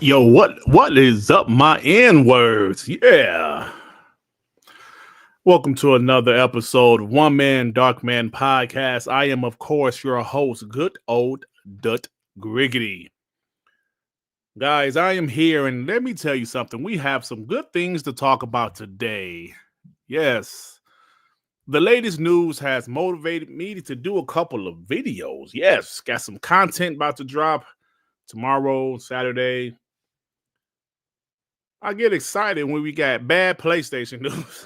Yo, what is up, my N words? Yeah. Welcome to another episode of One Man Dark Man Podcast. I am, of course, your host, good old Dirt Griggity. Guys, I am here, and let me tell you something. We have some good things to talk about today. Yes. The latest news has motivated me to do a couple of videos. Yes, got some content about to drop tomorrow, Saturday. I get excited when we got bad PlayStation news.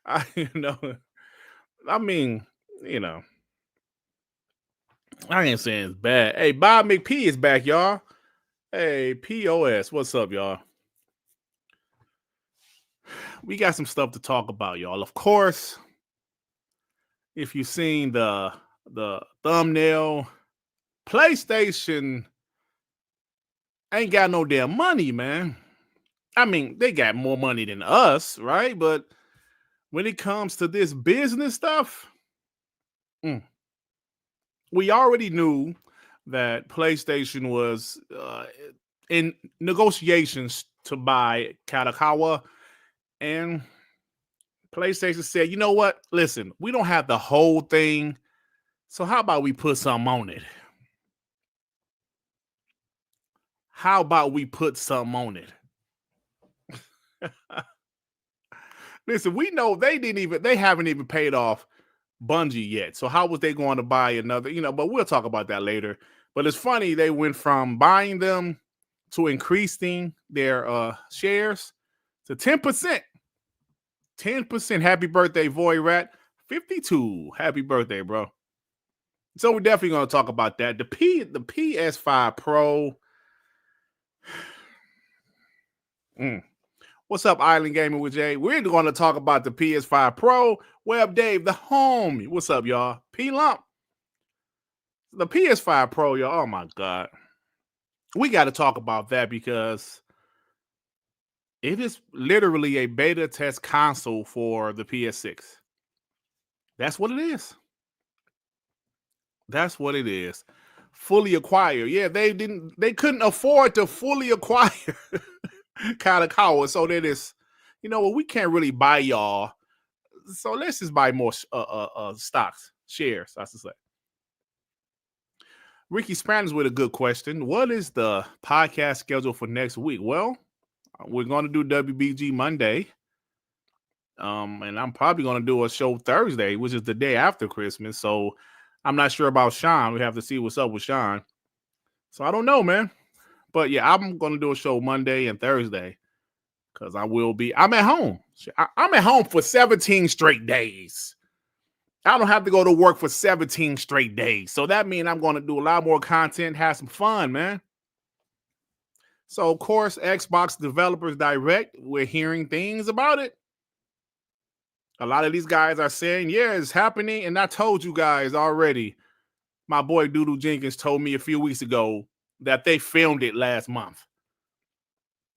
I you know, I mean, you know, I ain't saying it's bad. Hey, Bob McP is back, y'all. Hey, POS, what's up, y'all? We got some stuff to talk about, y'all. Of course, if you've seen the thumbnail, PlayStation ain't got no damn money, man. I mean, they got more money than us, right? But when it comes to this business stuff, we already knew that PlayStation was in negotiations to buy Kadokawa, and PlayStation said, "You know what? Listen, we don't have the whole thing, so how about we put something on it? How about we put something on it?" Listen, we know they haven't even paid off Bungie yet. So how was they going to buy another, but we'll talk about that later. But it's funny, they went from buying them to increasing their shares to 10%. 10%. Happy birthday, Void Rat. 52. Happy birthday, bro. So we're definitely going to talk about that. The PS5 Pro. What's up, Island Gaming with Jay? We're going to talk about the PS5 Pro. Web Dave, the homie. What's up, y'all? P Lump. The PS5 Pro, y'all. Oh my God. We got to talk about that because it is literally a beta test console for the PS6. That's what it is. That's what it is. Fully acquired. Yeah, they couldn't afford to fully acquire Kadokawa. So that is, we can't really buy y'all. So let's just buy more stocks, shares, I should say. Ricky Spanish with a good question. What is the podcast schedule for next week? Well, we're going to do WBG Monday. And I'm probably going to do a show Thursday, which is the day after Christmas. So I'm not sure about Sean. We have to see what's up with Sean. So I don't know, man. But yeah, I'm going to do a show Monday and Thursday because I'm at home. I'm at home for 17 straight days. I don't have to go to work for 17 straight days. So that means I'm going to do a lot more content, have some fun, man. So, of course, Xbox Developers Direct, we're hearing things about it. A lot of these guys are saying, yeah, it's happening. And I told you guys already, my boy Doodle Jenkins told me a few weeks ago that they filmed it last month.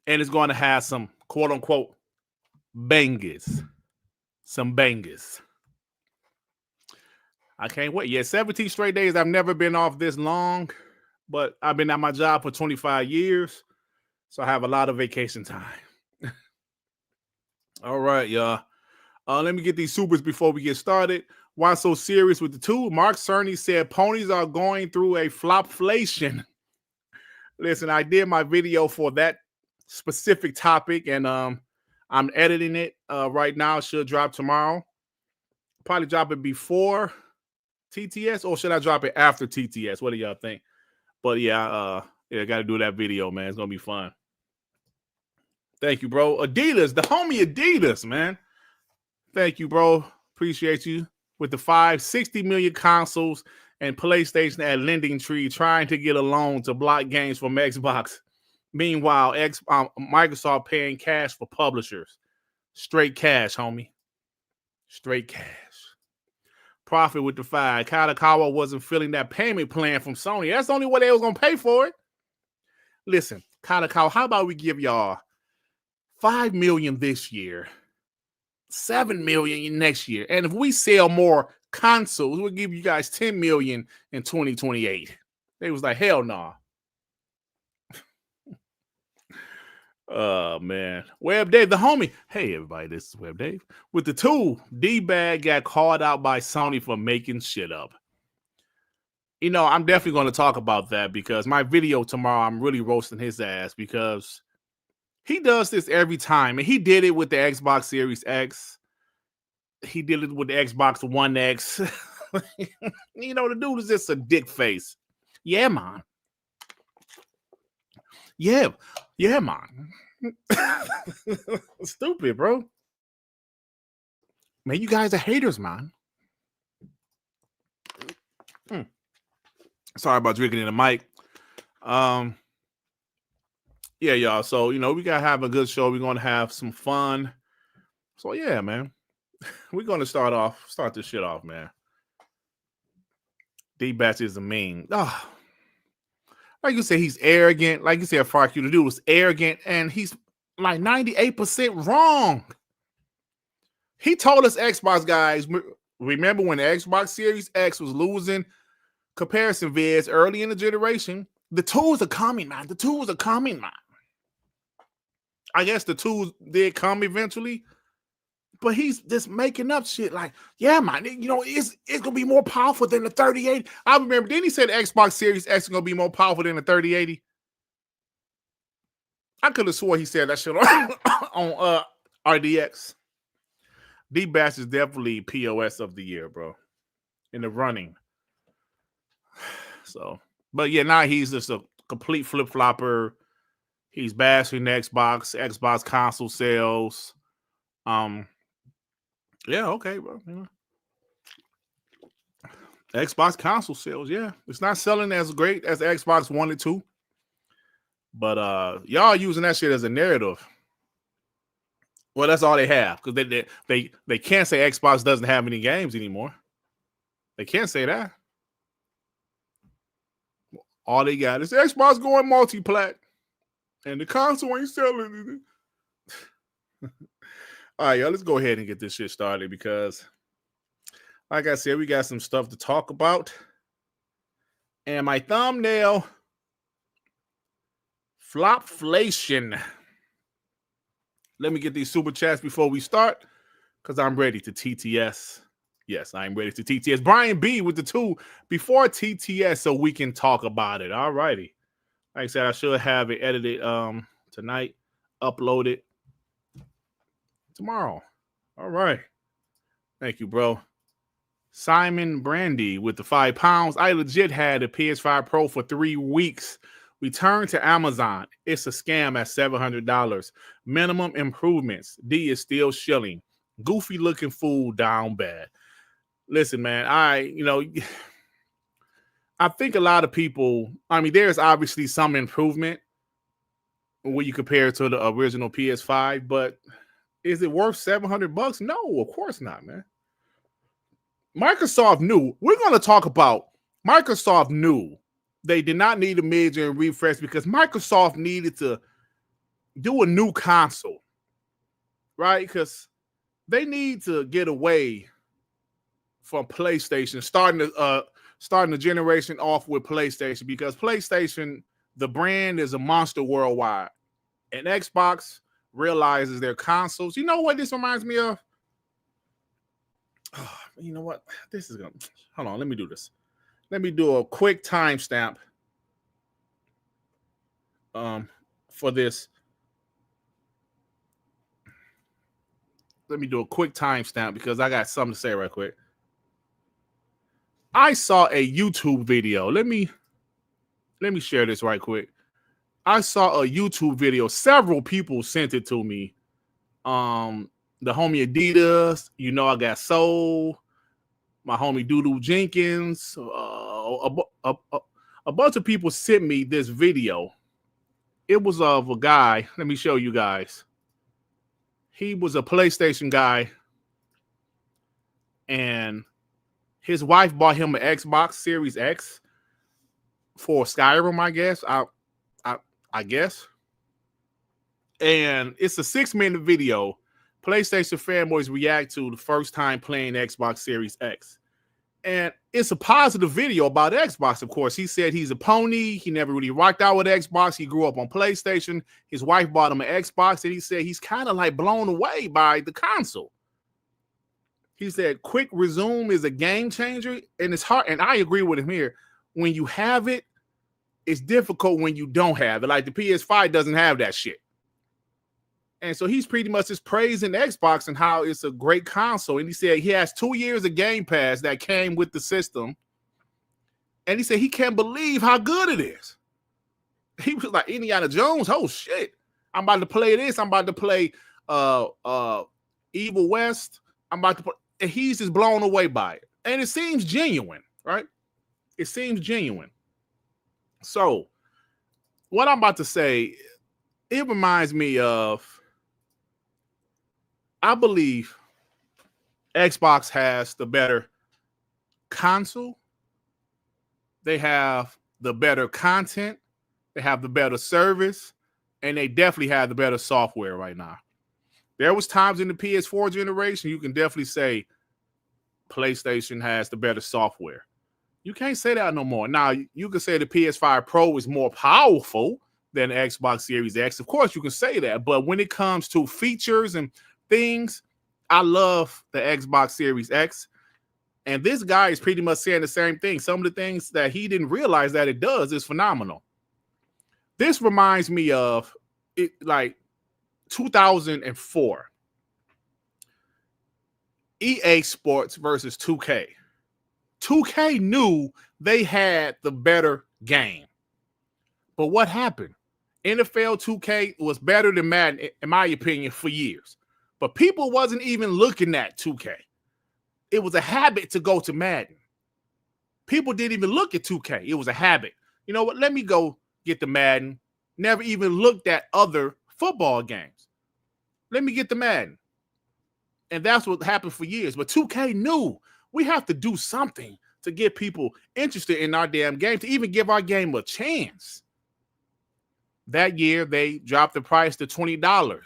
And it's going to have some quote unquote bangers. Some bangers. I can't wait. Yeah, 17 straight days. I've never been off this long, but I've been at my job for 25 years. So I have a lot of vacation time. All right, y'all. Let me get these supers before we get started. Why so serious with the two? Mark Cerny said ponies are going through a flopflation. Listen, I did my video for that specific topic, and I'm editing it right now. It should drop tomorrow. Probably drop it before TTS, or should I drop it after TTS? What do y'all think? But yeah, got to do that video, man. It's gonna be fun. Thank you, bro. Adidas, the homie Adidas, man. Thank you, bro. Appreciate you with the 560 million consoles and PlayStation at Lending Tree trying to get a loan to block games from Xbox. Meanwhile, Microsoft paying cash for publishers. Straight cash, homie. Straight cash. Profit with the 5. Kadokawa wasn't filling that payment plan from Sony. That's the only way they was going to pay for it. Listen, Kadokawa, how about we give y'all $5 million this year, $7 million next year, and if we sell more consoles, we'll give you guys $10 million in 2028. They was like, hell no. Nah. Oh man, Web Dave, the homie. Hey everybody, this is Web Dave with the 2. D-Bag got called out by Sony for making shit up. You know, I'm definitely going to talk about that because my video tomorrow, I'm really roasting his ass because he does this every time, and he did it with the Xbox Series X. He did it with the Xbox One X. You know, the dude is just a dick face. Yeah, man. Yeah, man. Stupid, bro. Man, you guys are haters, man. Sorry about drinking in the mic. Yeah, y'all. So, you know, we got to have a good show. We're going to have some fun. So, yeah, man. We're going to start this shit off, man. D-Batch is a meme. Oh, like you said, he's arrogant. Like you said, Fark, you the dude was arrogant, and he's like 98% wrong. He told us Xbox guys, remember when the Xbox Series X was losing comparison vids early in the generation? The tools are coming, man. The tools are coming, man. I guess the tools did come eventually, but he's just making up shit like, yeah, man, you know, it's gonna be more powerful than the 3080. I remember, then he said the Xbox Series X is gonna be more powerful than the 3080. I could have swore he said that shit on RDX. D-Bash is definitely POS of the year, bro, in the running. So, but yeah, now he's just a complete flip-flopper. He's bashing the Xbox console sales. Yeah, okay, bro. You know. Xbox console sales, yeah. It's not selling as great as Xbox wanted to. But y'all using that shit as a narrative. Well, that's all they have, because they can't say Xbox doesn't have any games anymore. They can't say that. All they got is Xbox going multi-plat, and the console ain't selling it. All right, y'all, let's go ahead and get this shit started because, like I said, we got some stuff to talk about. And my thumbnail, flopflation. Let me get these super chats before we start because I'm ready to TTS. Yes, I'm ready to TTS. Brian B with the 2 before TTS so we can talk about it. All righty. Like I said, I should have it edited tonight, uploaded tomorrow. All right. Thank you, bro. Simon Brandy with the £5. I legit had a PS5 Pro for 3 weeks. Returned to Amazon. It's a scam at $700. Minimum improvements. D is still shilling. Goofy looking fool down bad. Listen, man, I think a lot of people, I mean, there's obviously some improvement when you compare it to the original PS5, but is it worth $700? No, of course not, man. Microsoft knew. We're going to talk about Microsoft knew they did not need a major refresh because Microsoft needed to do a new console, right? Because they need to get away from PlayStation, starting the generation off with PlayStation, because PlayStation, the brand, is a monster worldwide, and Xbox realizes their consoles. You know what this reminds me of? Oh, you know what? This is gonna. Hold on. Let me do this. Let me do a quick timestamp. For this. Let me do a quick timestamp because I got something to say right quick. I saw a YouTube video. Let me share this right quick. I saw a YouTube video. Several people sent it to me. The homie Adidas, I got Soul, my homie Doodoo Jenkins, a bunch of people sent me this video. It was of a guy. Let me show you guys. He was a PlayStation guy, and his wife bought him an Xbox Series X for Skyrim, I guess. I guess. And it's a 6-minute video. PlayStation fanboys react to the first time playing Xbox Series X. And it's a positive video about Xbox, of course. He said he's a pony. He never really rocked out with Xbox. He grew up on PlayStation. His wife bought him an Xbox, and he said he's kind of like blown away by the console. He said quick resume is a game changer, and it's hard. And I agree with him here. When you have it, it's difficult when you don't have it. Like the PS5 doesn't have that shit. And so he's pretty much just praising Xbox and how it's a great console. And he said he has 2 years of Gamepass that came with the system. And he said he can't believe how good it is. He was like, Indiana Jones, oh shit. I'm about to play this. I'm about to play Evil West. I'm about to play. And he's just blown away by it. And it seems genuine, right? It seems genuine. So what I'm about to say, it reminds me of, I believe Xbox has the better console. They have the better content. They have the better service. And they definitely have the better software right now. There was times in the PS4 generation, you can definitely say PlayStation has the better software. You can't say that no more. Now, you can say the PS5 Pro is more powerful than the Xbox Series X. Of course, you can say that. But when it comes to features and things, I love the Xbox Series X. And this guy is pretty much saying the same thing. Some of the things that he didn't realize that it does is phenomenal. This reminds me of it, like 2004. EA Sports versus 2K. 2K knew they had the better game. But what happened? NFL 2K was better than Madden, in my opinion, for years. But people wasn't even looking at 2K. It was a habit to go to Madden. People didn't even look at 2K. It was a habit. You know what? Let me go get the Madden. Never even looked at other football games. Let me get the Madden. And that's what happened for years. But 2K knew we have to do something to get people interested in our damn game, to even give our game a chance. That year, they dropped the price to $20.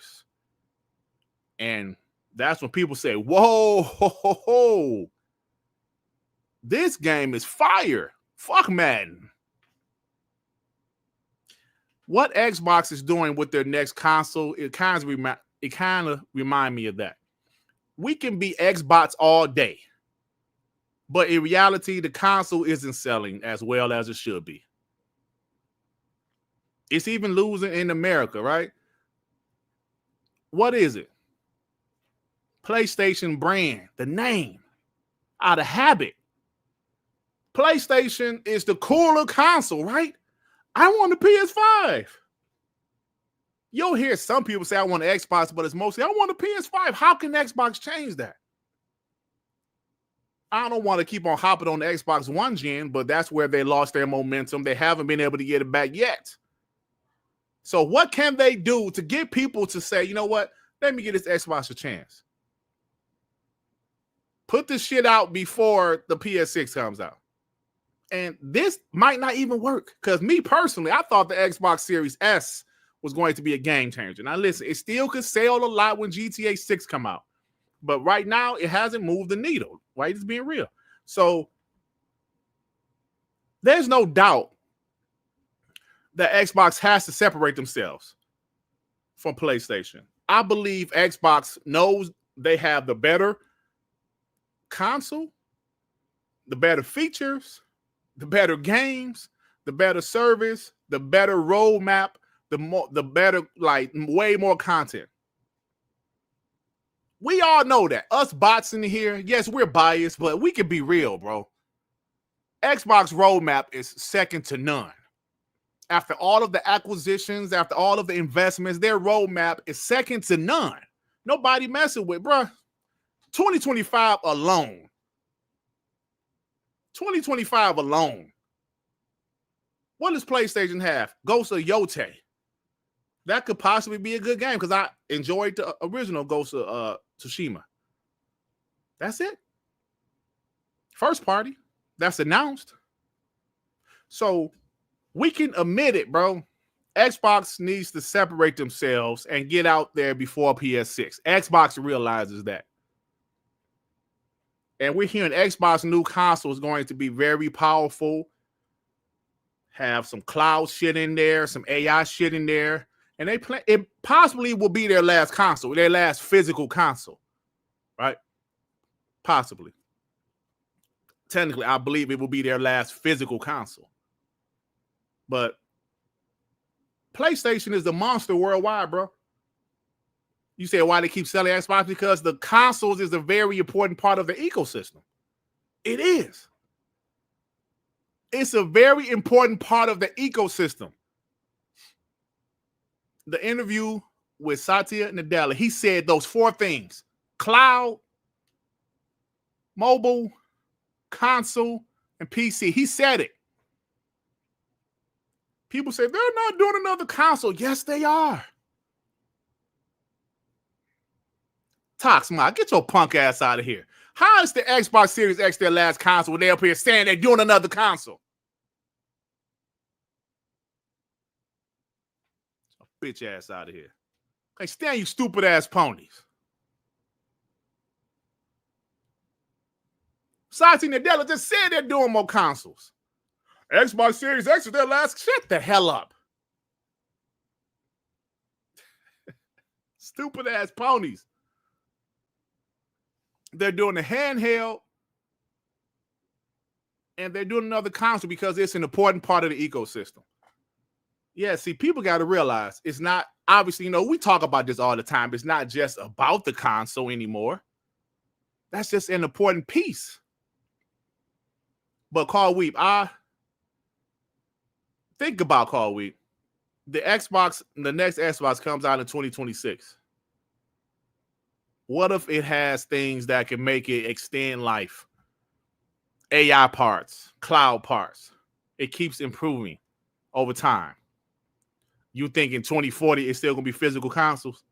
And that's when people say, whoa, ho, ho, ho. This game is fire. Fuck Madden. What Xbox is doing with their next console, it kind of remind me of that. We can be Xbox all day. But in reality, the console isn't selling as well as it should be. It's even losing in America, right? What is it? PlayStation brand, the name, out of habit. PlayStation is the cooler console, right? I want a PS5. You'll hear some people say I want an Xbox, but it's mostly I want a PS5. How can Xbox change that? I don't want to keep on hopping on the Xbox One gen, but that's where they lost their momentum. They haven't been able to get it back yet. So what can they do to get people to say, you know what? Let me give this Xbox a chance. Put this shit out before the PS6 comes out. And this might not even work. Because me personally, I thought the Xbox Series S was going to be a game changer. Now listen, it still could sell a lot when GTA 6 come out. But right now, it hasn't moved the needle. Right? It's being real. So there's no doubt that Xbox has to separate themselves from PlayStation. I believe Xbox knows they have the better console, the better features, the better games, the better service, the better roadmap, the better, like, way more content. We all know that. Us bots in here, yes, we're biased, but we can be real, bro. Xbox roadmap is second to none. After all of the acquisitions, after all of the investments, their roadmap is second to none. Nobody messing with, bro. 2025 alone. 2025 alone. What does PlayStation have? Ghost of Yotei. That could possibly be a good game because I enjoyed the original Ghost of Tsushima. That's it. First party. That's announced. So we can admit it, bro. Xbox needs to separate themselves and get out there before PS6. Xbox realizes that. And we're hearing Xbox new console is going to be very powerful. Have some cloud shit in there, some AI shit in there. And it possibly will be their last console, their last physical console, right? Possibly. Technically, I believe it will be their last physical console. But PlayStation is the monster worldwide, bro. You say why they keep selling Xbox? Because the consoles is a very important part of the ecosystem. It is. It's a very important part of the ecosystem. The interview with Satya Nadella, he said those 4 things: cloud, mobile, console, and PC. He said it. People say they're not doing another console. Yes, they are. Toxma, get your punk ass out of here. How is the Xbox Series X their last console when they're up here saying they're doing another console? Bitch ass out of here. Can't stand you stupid ass ponies. Satya Nadella just said they're doing more consoles. Xbox Series X is their last. Shut the hell up. Stupid ass ponies. They're doing the handheld and they're doing another console because it's an important part of the ecosystem. Yeah, see, people got to realize it's not, obviously, we talk about this all the time. It's not just about the console anymore. That's just an important piece. But Carl Weep, think about Carl Weep. The next Xbox comes out in 2026. What if it has things that can make it extend life? AI parts, cloud parts. It keeps improving over time. You think in 2040 it's still going to be physical consoles?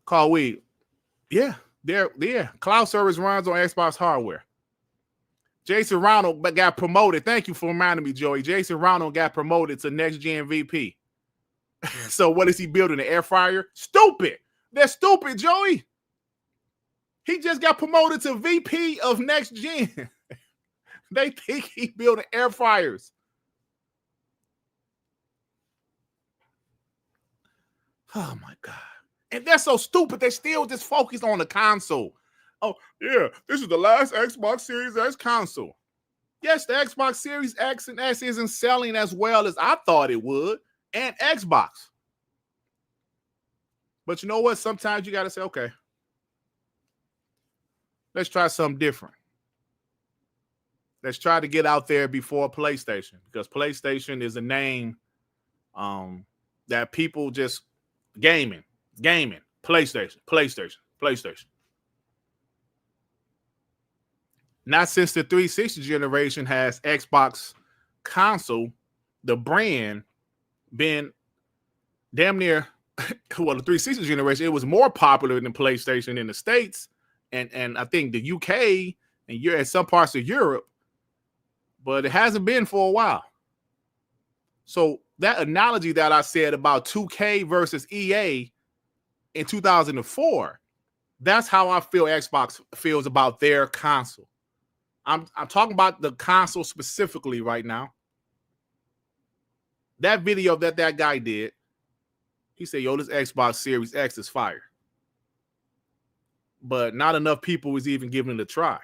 Carl Weed, yeah. Cloud service runs on Xbox hardware. Jason Ronald got promoted. Thank you for reminding me, Joey. Jason Ronald got promoted to next gen VP. So what is he building? An air fryer? Stupid. They're stupid, Joey. He just got promoted to VP of next gen. They think he's building air fryers. Oh my God. And they're so stupid. They still just focus on the console. Oh, yeah, this is the last Xbox Series X console. Yes, the Xbox Series X and S isn't selling as well as I thought it would, and Xbox. But you know what? Sometimes you got to say, okay, let's try something different. Let's try to get out there before PlayStation, because PlayStation is a name that people just gaming, PlayStation. Not since the 360 generation has Xbox console, the brand, been damn near, well, the 360 generation, it was more popular than PlayStation in the States, and I think the UK and some parts of Europe, but it hasn't been for a while. So that analogy that I said about 2K versus EA in 2004, that's how I feel Xbox feels about their console. I'm talking about the console specifically right now. That video that guy did, he said, yo, this Xbox Series X is fire. But not enough people was even giving it a try.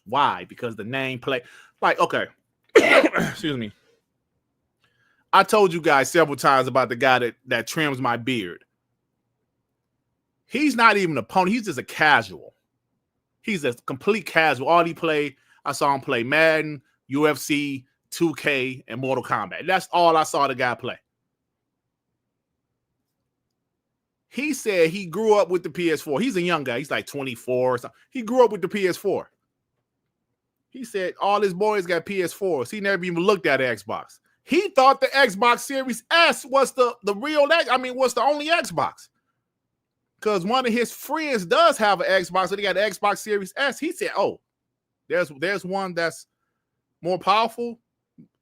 Why? Because the nameplate, like, okay, excuse me. I told you guys several times about the guy that trims my beard. He's not even a pony. He's just a casual. He's a complete casual. All he played, I saw him play Madden, UFC, 2K, and Mortal Kombat. That's all I saw the guy play. He said he grew up with the PS4. He's a young guy. He's like 24 or something. He grew up with the PS4. He said all his boys got PS4s. He never even looked at an Xbox. He thought the Xbox Series S was the real, was the only Xbox. Because one of his friends does have an Xbox, so they got the Xbox Series S. He said, oh, there's one that's more powerful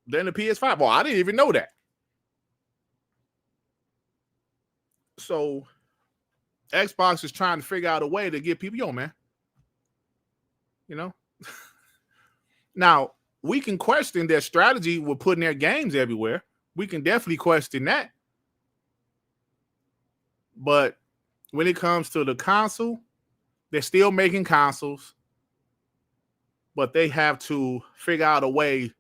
than the PS5. Well, I didn't even know that. So Xbox is trying to figure out a way to get people, yo, man. You know? Now, we can question their strategy with putting their games everywhere. We can definitely question that. But when it comes to the console, they're still making consoles, but they have to figure out a way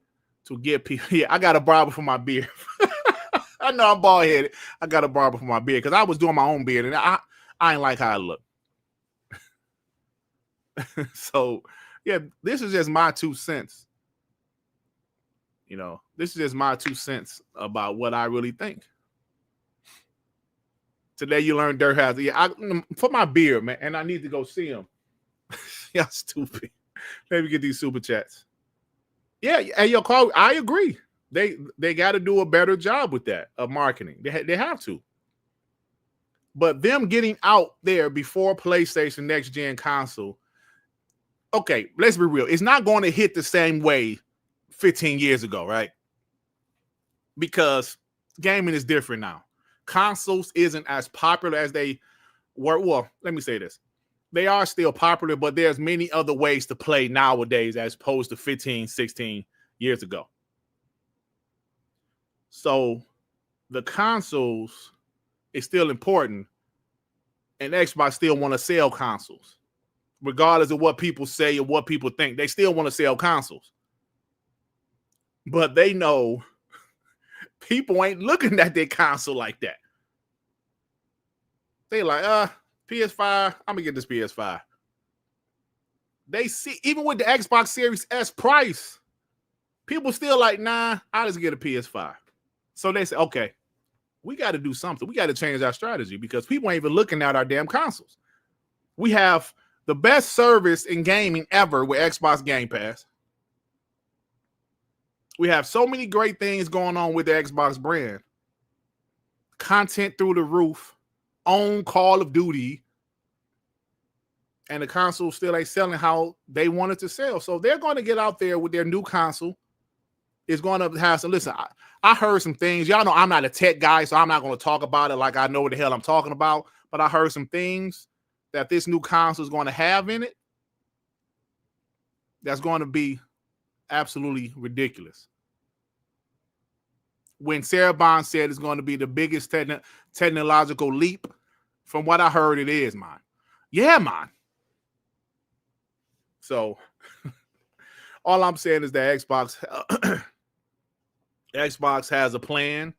to get people. Yeah, I got a barber for my beard. I know I'm bald headed. I got a barber for my beard because I was doing my own beard and I ain't like how I look. So, yeah, this is just my 2 cents. You know, this is just my 2 cents about what I really think. Today you learned Dirt has for my beard, man, and I need to go see him. Y'all stupid. Let me get these super chats. Yeah, and your call. I agree. They got to do a better job with that of marketing. They have to. But them getting out there before PlayStation next gen console. Okay, let's be real. It's not going to hit the same way 15 years ago, right? Because gaming is different now. Consoles isn't as popular as they were. Well, let me say this. They are still popular, but there's many other ways to play nowadays as opposed to 15, 16 years ago. So the consoles is still important, and Xbox still want to sell consoles. Regardless of what people say or what people think, they still want to sell consoles. But they know people ain't looking at their console like that. They like, PS5, I'm gonna get this PS5. They see, even with the Xbox Series S price, people still like, nah, I'll just get a PS5. So they say, okay, we got to do something. We got to change our strategy because people ain't even looking at our damn consoles. We have the best service in gaming ever with Xbox Gamepass. We have so many great things going on with the Xbox brand. Content through the roof, own Call of Duty, and the console still ain't selling how they wanted to sell. So they're going to get out there with their new console. It's going to have some, listen, I heard some things. Y'all know I'm not a tech guy, so I'm not going to talk about it like I know what the hell I'm talking about. But I heard some things that this new console is going to have in it that's going to be absolutely ridiculous. When Sarah Bond said it's going to be the biggest technological leap, from what I heard, it is, man. Yeah, man. So all I'm saying is that Xbox has a plan.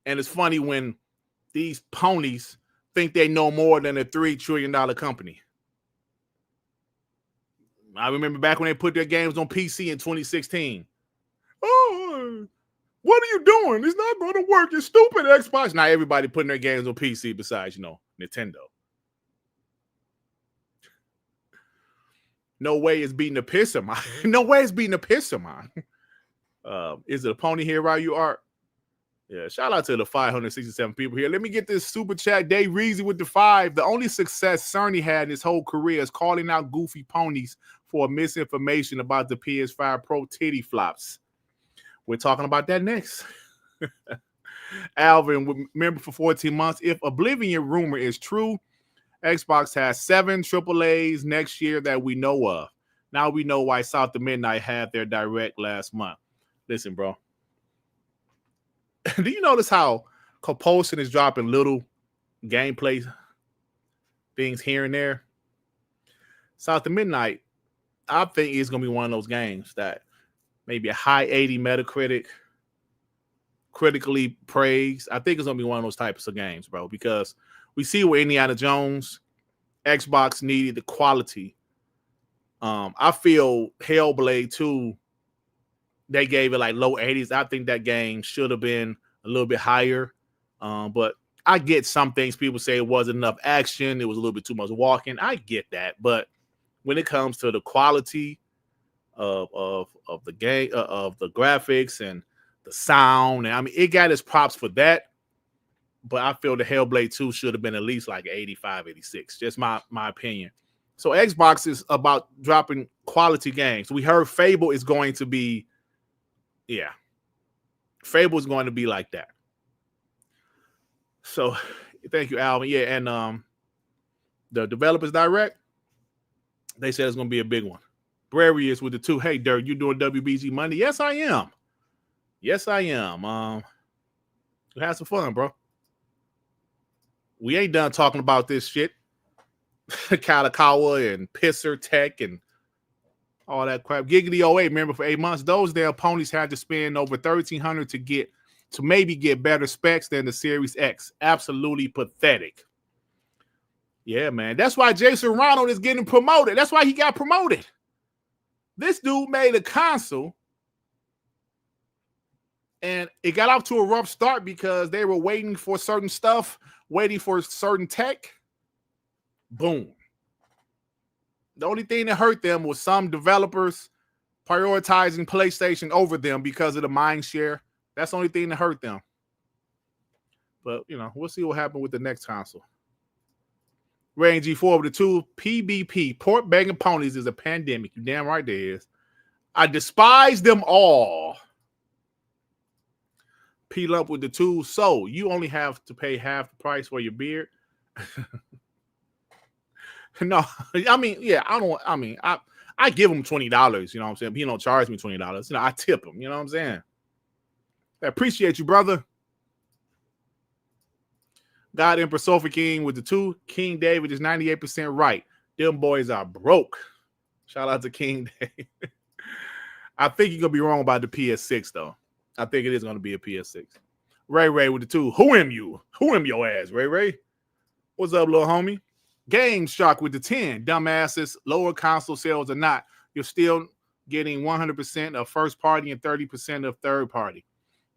And it's funny when these ponies think they know more than a $3 trillion company. I remember back when they put their games on PC in 2016. Oh, what are you doing? It's not going to work. You stupid Xbox. Now everybody putting their games on PC besides, Nintendo. No way it's beating the piss of mine. No way it's beating the piss of mine. Is it a pony here while you are? Yeah, shout out to the 567 people here. Let me get this super chat. Dave Reezy with the 5. The only success Cerny had in his whole career is calling out goofy ponies for misinformation about the PS5 Pro titty flops. We're talking about that next. Alvin, remember for 14 months, if Oblivion rumor is true, Xbox has 7 AAAs next year that we know of. Now we know why South of Midnight had their direct last month. Listen, bro. Do you notice how Compulsion is dropping little gameplay things here and there? South of Midnight, I think it's going to be one of those games that maybe a high 80 Metacritic, critically praised. I think it's going to be one of those types of games, bro, because we see with Indiana Jones, Xbox needed the quality. I feel Hellblade 2, they gave it like low 80s. I think that game should have been a little bit higher. But I get some things people say it wasn't enough action. It was a little bit too much walking. I get that. But when it comes to the quality of the game, of the graphics and the sound, and I mean, it got its props for that. But I feel the Hellblade 2 should have been at least like 85, 86. Just my opinion. So Xbox is about dropping quality games. We heard Fable is going to be, Fable is going to be like that. So thank you, Alvin. Yeah, and the developers direct, they said it's going to be a big one. Brarius with the 2. Hey, Dirt, you doing WBG Monday? Yes, I am. Yes, I am. Have some fun, bro. We ain't done talking about this shit. Kadokawa and Pisser Tech and all that crap. Giggity 08, remember for 8 months, those damn ponies had to spend over $1,300 to maybe get better specs than the Series X. Absolutely pathetic. Yeah, man. That's why Jason Ronald is getting promoted. That's why he got promoted. This dude made a console, and it got off to a rough start because they were waiting for certain stuff, waiting for certain tech. Boom. The only thing that hurt them was some developers prioritizing PlayStation over them because of the mind share. That's the only thing that hurt them. But, you know, we'll see what happens with the next console. Rain G4 with the 2. PBP, Port Begging Ponies, is a pandemic. You damn right there is. I despise them all. P-Lump with the 2. So, you only have to pay half the price for your beard? No, I mean, yeah, I give him $20, you know what I'm saying? He don't charge me $20. You know, I tip him, you know what I'm saying? I appreciate you, brother. God Emperor Sofa King with the 2. King David is 98% right. Them boys are broke. Shout out to King David. I think you're going to be wrong about the PS6, though. I think it is going to be a PS6. Ray Ray with the 2. Who am you? Who am your ass, Ray Ray? What's up, little homie? Game Shock with the 10. Dumbasses, lower console sales or not, you're still getting 100% of first party and 30% of third party.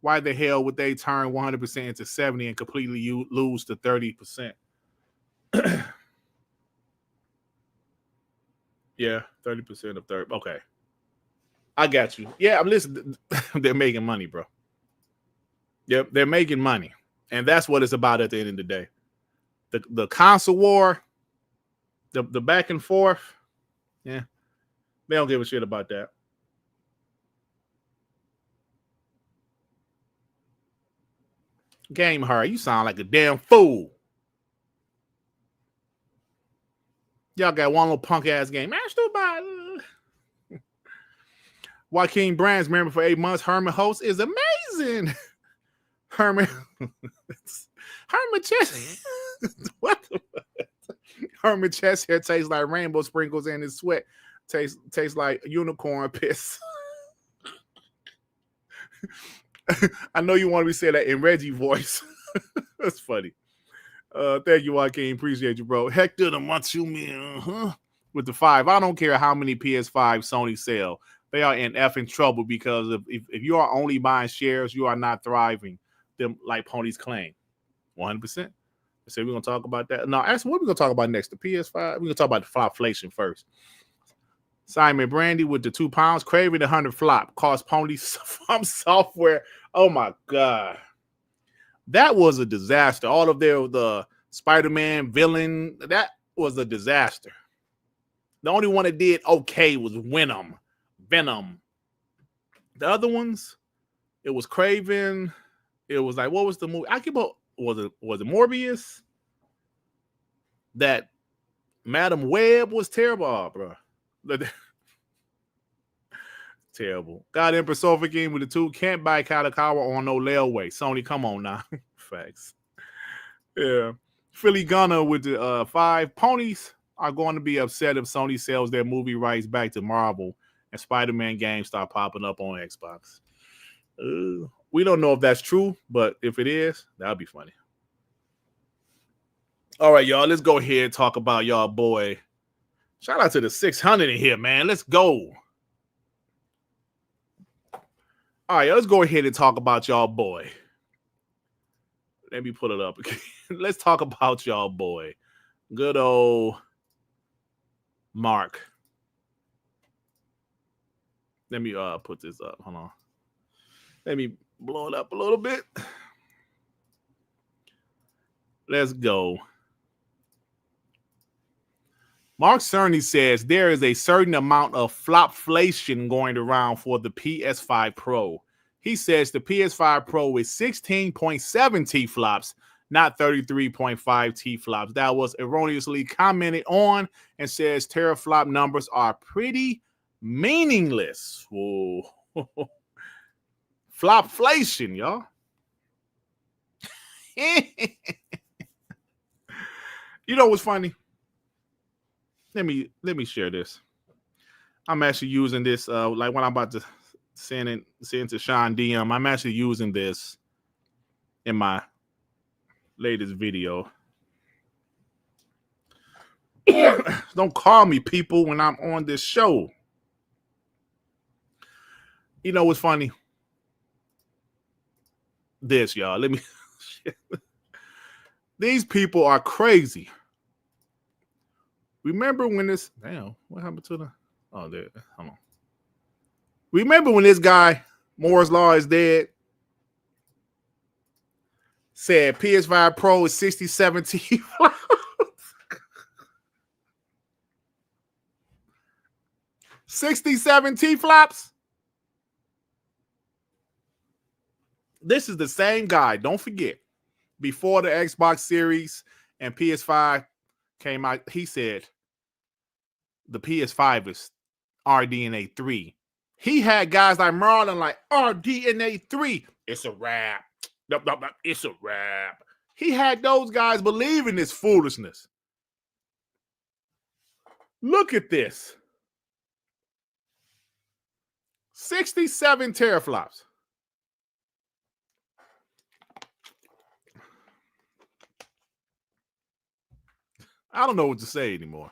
Why the hell would they turn 100% into 70 and completely lose to 30%? Yeah, 30% of third. Okay. I got you. Yeah, I'm listening. They're making money, bro. Yep, they're making money. And that's what it's about at the end of the day. The console war, the back and forth, yeah, they don't give a shit about that. Game hard. You sound like a damn fool. Y'all got one little punk ass game. Man, still buy. Joaquin Brands, member for 8 months. Herman host is amazing. Herman chest. What? Herman chest hair tastes like rainbow sprinkles in his sweat. Tastes like unicorn piss. I know you want me to say that in Reggie voice. That's funny. Thank you, Joaquin. Appreciate you, bro. Hector the Machu with the 5. I don't care how many PS5 Sony sell. They are in effing trouble because if you are only buying shares, you are not thriving. Them like ponies claim. 100%. So we're gonna talk about that. No, actually, what we're gonna talk about next? The PS5. We're gonna talk about the flopflation first. Simon Brandy with the 2 pounds. Craving 100 flop. Cost ponies from software. Oh my god. That was a disaster. All of the Spider-Man villain, that was a disaster. The only one that did okay was Venom. The other ones, it was Craven. It was like, what was the movie? Was it Morbius? That Madam Web was terrible, oh, bro. Terrible. God Emperor Sofa King with the 2. Can't buy Kadokawa on no layaway. Sony, come on now. Facts. Yeah. Philly Gunner with the 5. Ponies are going to be upset if Sony sells their movie rights back to Marvel and Spider-Man games start popping up on Xbox. We don't know if that's true, but if it is, that'll be funny. All right, y'all. Let's go ahead and talk about y'all boy. Shout out to the 600 in here, man. Let's go. All right, let's go ahead and talk about y'all boy. Let me pull it up again. Let's talk about y'all boy. Good old Mark. Let me put this up. Hold on. Let me blow it up a little bit. Let's go. Mark Cerny says there is a certain amount of flopflation going around for the PS5 Pro. He says the PS5 Pro is 16.7 T flops, not 33.5 T-flops. That was erroneously commented on and says teraflop numbers are pretty meaningless. Whoa. Flopflation, y'all. You know what's funny? Let me share this. I'm actually using this like when I'm about to send to Sean DM. I'm actually using this in my latest video. Don't call me people when I'm on this show. You know what's funny? This, y'all. Let me. These people are crazy. Remember when this? Damn, what happened to the? Oh, there. Hold on. Remember when this guy Moore's Law is dead? Said PS5 Pro is 67 T-flops. 67 T-flops. This is the same guy. Don't forget. Before the Xbox Series and PS5 came out, he said the PS5 is RDNA 3. He had guys like Ronald like RDNA 3. It's a wrap. It's a wrap. He had those guys believe in this foolishness. Look at this. 67 teraflops. I don't know what to say anymore.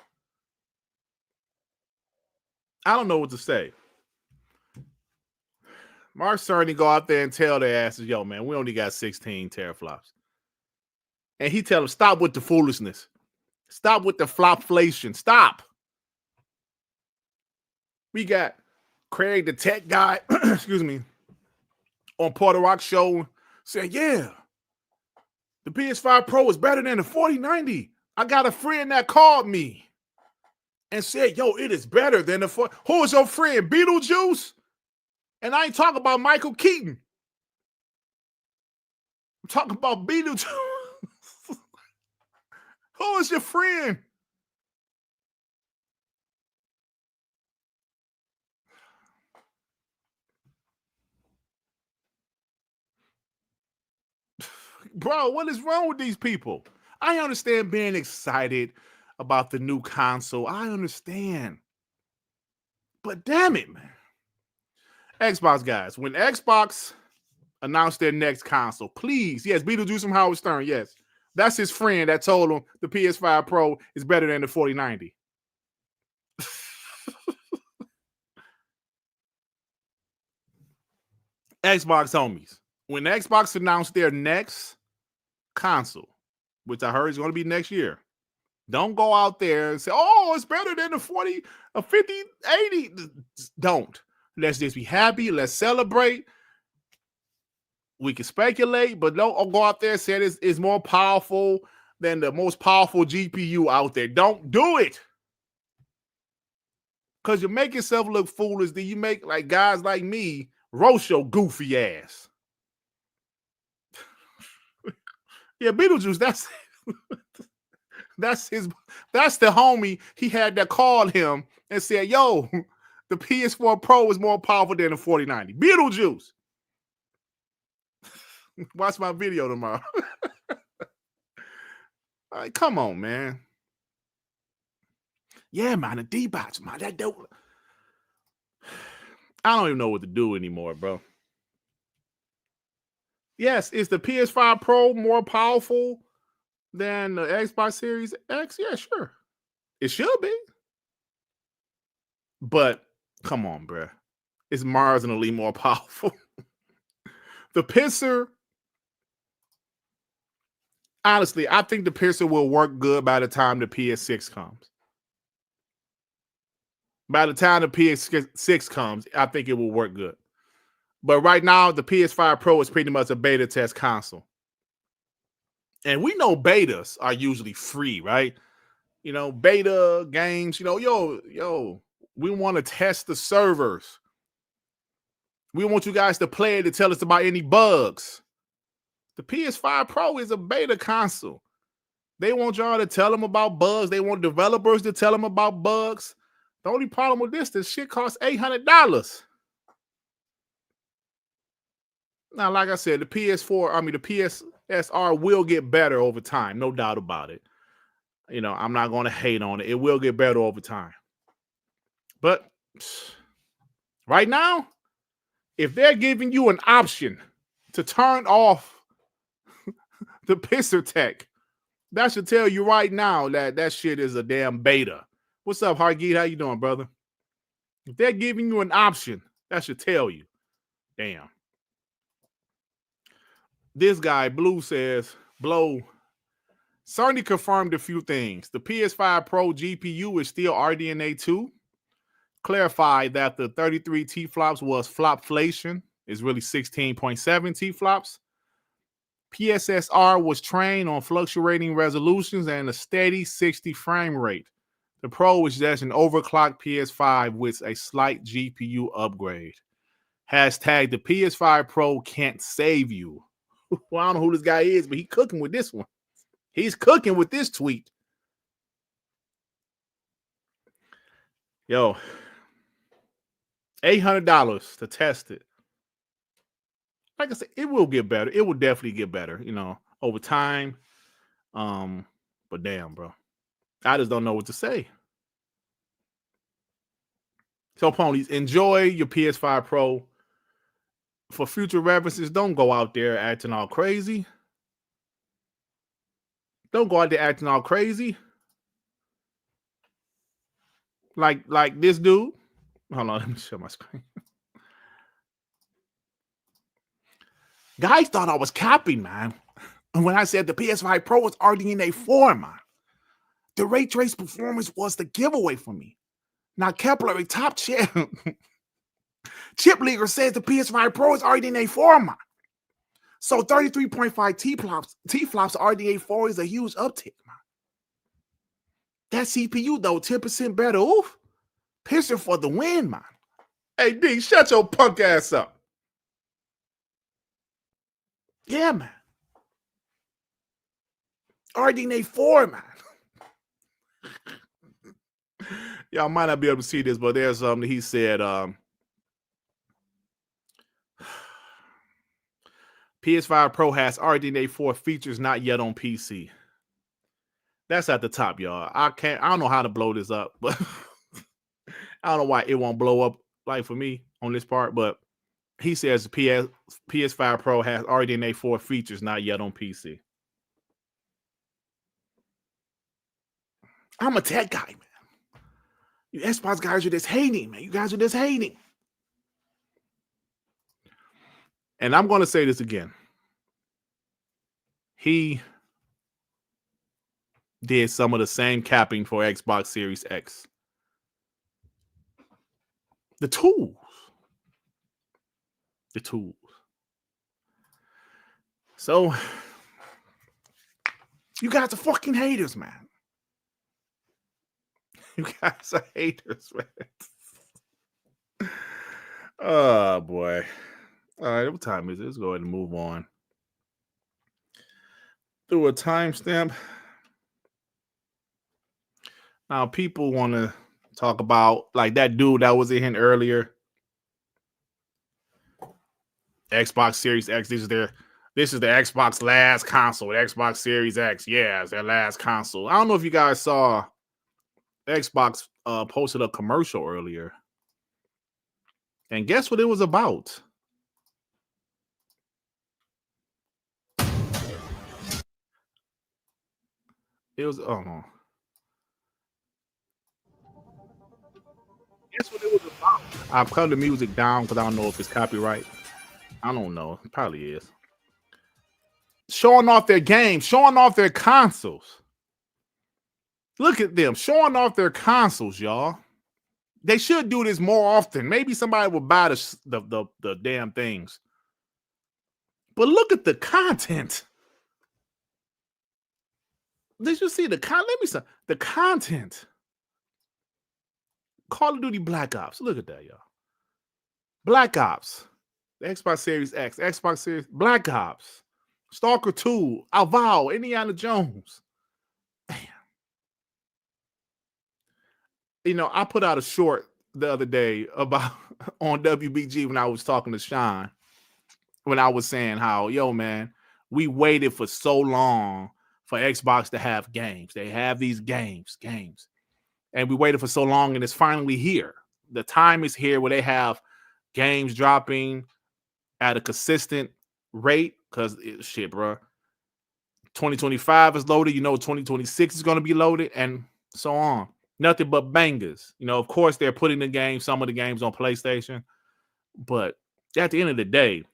I don't know what to say. Mark Cerny go out there and tell their asses, yo, man, we only got 16 teraflops. And he tell them, stop with the foolishness. Stop with the flopflation. Stop. We got Craig, the tech guy, excuse me, on Porter Rock show saying, yeah, the PS5 Pro is better than the 4090. I got a friend that called me and said, yo, it is better than the 40. Who is your friend? Beetlejuice? And I ain't talking about Michael Keaton. I'm talking about Beetlejuice. Who is your friend? Bro, what is wrong with these people? I understand being excited about the new console. I understand. But damn it, man. Xbox guys, when Xbox announced their next console, please, yes, Beetlejuice from Howard Stern, yes. That's his friend that told him the PS5 Pro is better than the 4090. Xbox homies, when Xbox announced their next console, which I heard is going to be next year, don't go out there and say, oh, it's better than the 40, a 50, 80. Don't. Let's just be happy. Let's celebrate. We can speculate, but don't go out there and say it's more powerful than the most powerful GPU out there. Don't do it. Because you make yourself look foolish. Then you make like guys like me roast your goofy ass. Yeah, Beetlejuice, that's the homie he had that called him and said, yo, the PS4 Pro is more powerful than the 4090. Beetlejuice. Watch my video tomorrow. All right, come on, man. Yeah, man, the D-bots, man. That dope. I don't even know what to do anymore, bro. Yes, is the PS5 Pro more powerful than the Xbox Series X? Yeah, sure. It should be. But come on, bro. It's marginally more powerful. The Pisser, honestly, I think the Pisser will work good by the time the PS6 comes. By the time the PS6 comes, I think it will work good. But right now, the PS5 Pro is pretty much a beta test console. And we know betas are usually free, right? You know, beta games, you know, yo, we want to test the servers. We want you guys to play it to tell us about any bugs. The PS5 Pro is a beta console. They want y'all to tell them about bugs. They want developers to tell them about bugs. The only problem with this shit costs $800. Now, like I said, the PSSR will get better over time, no doubt about it. You know, I'm not going to hate on it. It will get better over time. But right now, if they're giving you an option to turn off the pisser tech, that should tell you right now that shit is a damn beta. What's up, Hargeet? How you doing, brother? If they're giving you an option, that should tell you. Damn. This guy, Blue, says, Blow, Cerny confirmed a few things. The PS5 Pro GPU is still RDNA 2. Clarified that the 33 T-flops was flopflation. It's really 16.7 T-flops. PSSR was trained on fluctuating resolutions and a steady 60 frame rate. The Pro is just an overclocked PS5 with a slight GPU upgrade. Hashtag the PS5 Pro can't save you. Well, I don't know who this guy is, but he's cooking with this one. He's cooking with this tweet. Yo, $800 to test it. Like I said, it will get better. It will definitely get better, you know, over time. But damn, bro. I just don't know what to say. So, ponies, enjoy your PS5 Pro. For future references, don't go out there acting all crazy. Don't go out there acting all crazy. Like this dude. Hold on, let me show my screen. Guys thought I was capping, man. And when I said the PS5 Pro was RDNA 4, man. The ray trace performance was the giveaway for me. Now, Kepler, a top chip. Chip Leaguer says the PS5 Pro is RDNA 4, man. So 33.5 T-flops RDNA 4 is a huge uptick, man. That CPU, though, 10% better. Oof. Pisser for the win, man. Hey, D, shut your punk ass up. Yeah, man. RDNA 4, man. Y'all might not be able to see this, but there's something he said. PS5 Pro has RDNA 4 features not yet on PC. That's at the top, y'all. I don't know how to blow this up, but I don't know why it won't blow up like for me on this part, but he says PS5 Pro has RDNA 4 features not yet on PC. I'm a tech guy, man. You Xbox guys are just hating, man. You guys are just hating. And I'm going to say this again. He did some of the same capping for Xbox Series X. The tools. So, you guys are fucking haters, man. You guys are haters, man. Oh, boy. All right, what time is it? Let's go ahead and move on. Through a timestamp. Now, people want to talk about, like that dude that was in here earlier. Xbox Series X. This is the Xbox last console. The Xbox Series X. Yeah, it's their last console. I don't know if you guys saw Xbox posted a commercial earlier. And guess what it was about? It was, oh no. Guess what it was about? I've cut the music down because I don't know if it's copyright. I don't know. It probably is. Showing off their games, showing off their consoles. Look at them showing off their consoles, y'all. They should do this more often. Maybe somebody will buy the damn things. But look at the content. Did you see the content? Let me see the content. Call of Duty Black Ops. Look at that, y'all. Black Ops. The Xbox Series X, Xbox Series Black Ops. Stalker 2, Avow, Indiana Jones. Damn. You know, I put out a short the other day about on WBG when I was talking to Sean, when I was saying how, yo, man, we waited for so long for Xbox to have games. They have these games. And we waited for so long, and it's finally here. The time is here where they have games dropping at a consistent rate, because shit, bro. 2025 is loaded. You know, 2026 is going to be loaded, and so on. Nothing but bangers. You know, of course, they're putting some of the games on PlayStation, but at the end of the day,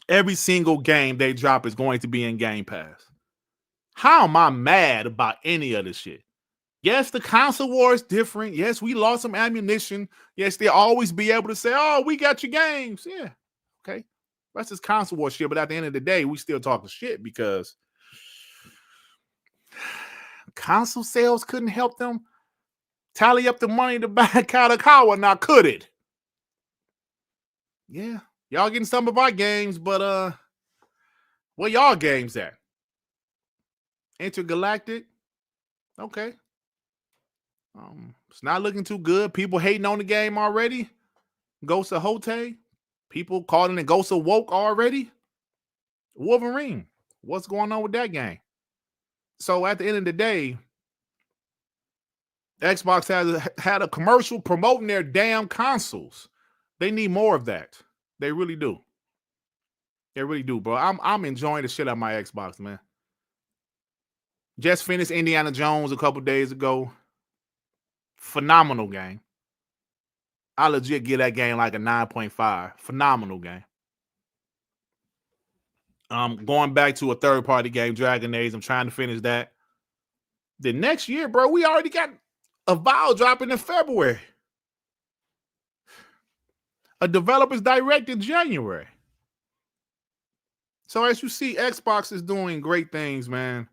every single game they drop is going to be in Game Pass. How am I mad about any of this shit? Yes, the console war is different. Yes, we lost some ammunition. Yes, they'll always be able to say, oh, we got your games. Yeah, okay. That's just console war shit. But at the end of the day, we still talking shit because console sales couldn't help them tally up the money to buy Kadokawa. Now, could it? Yeah. Y'all getting some of our games, but where y'all games at? Intergalactic? Okay. It's not looking too good. People hating on the game already. Ghost of Yotei. People calling it Ghost of Woke already. Wolverine. What's going on with that game? So at the end of the day, Xbox has had a commercial promoting their damn consoles. They need more of that. They really do. They really do, bro. I'm enjoying the shit out of my Xbox, man. Just finished Indiana Jones a couple days ago. Phenomenal game. I legit give that game like a 9.5. Phenomenal game. Going back to a third-party game, Dragon Age. I'm trying to finish that. The next year, bro, we already got a Avowed dropping in February. A developer's direct in January. So as you see, Xbox is doing great things, man.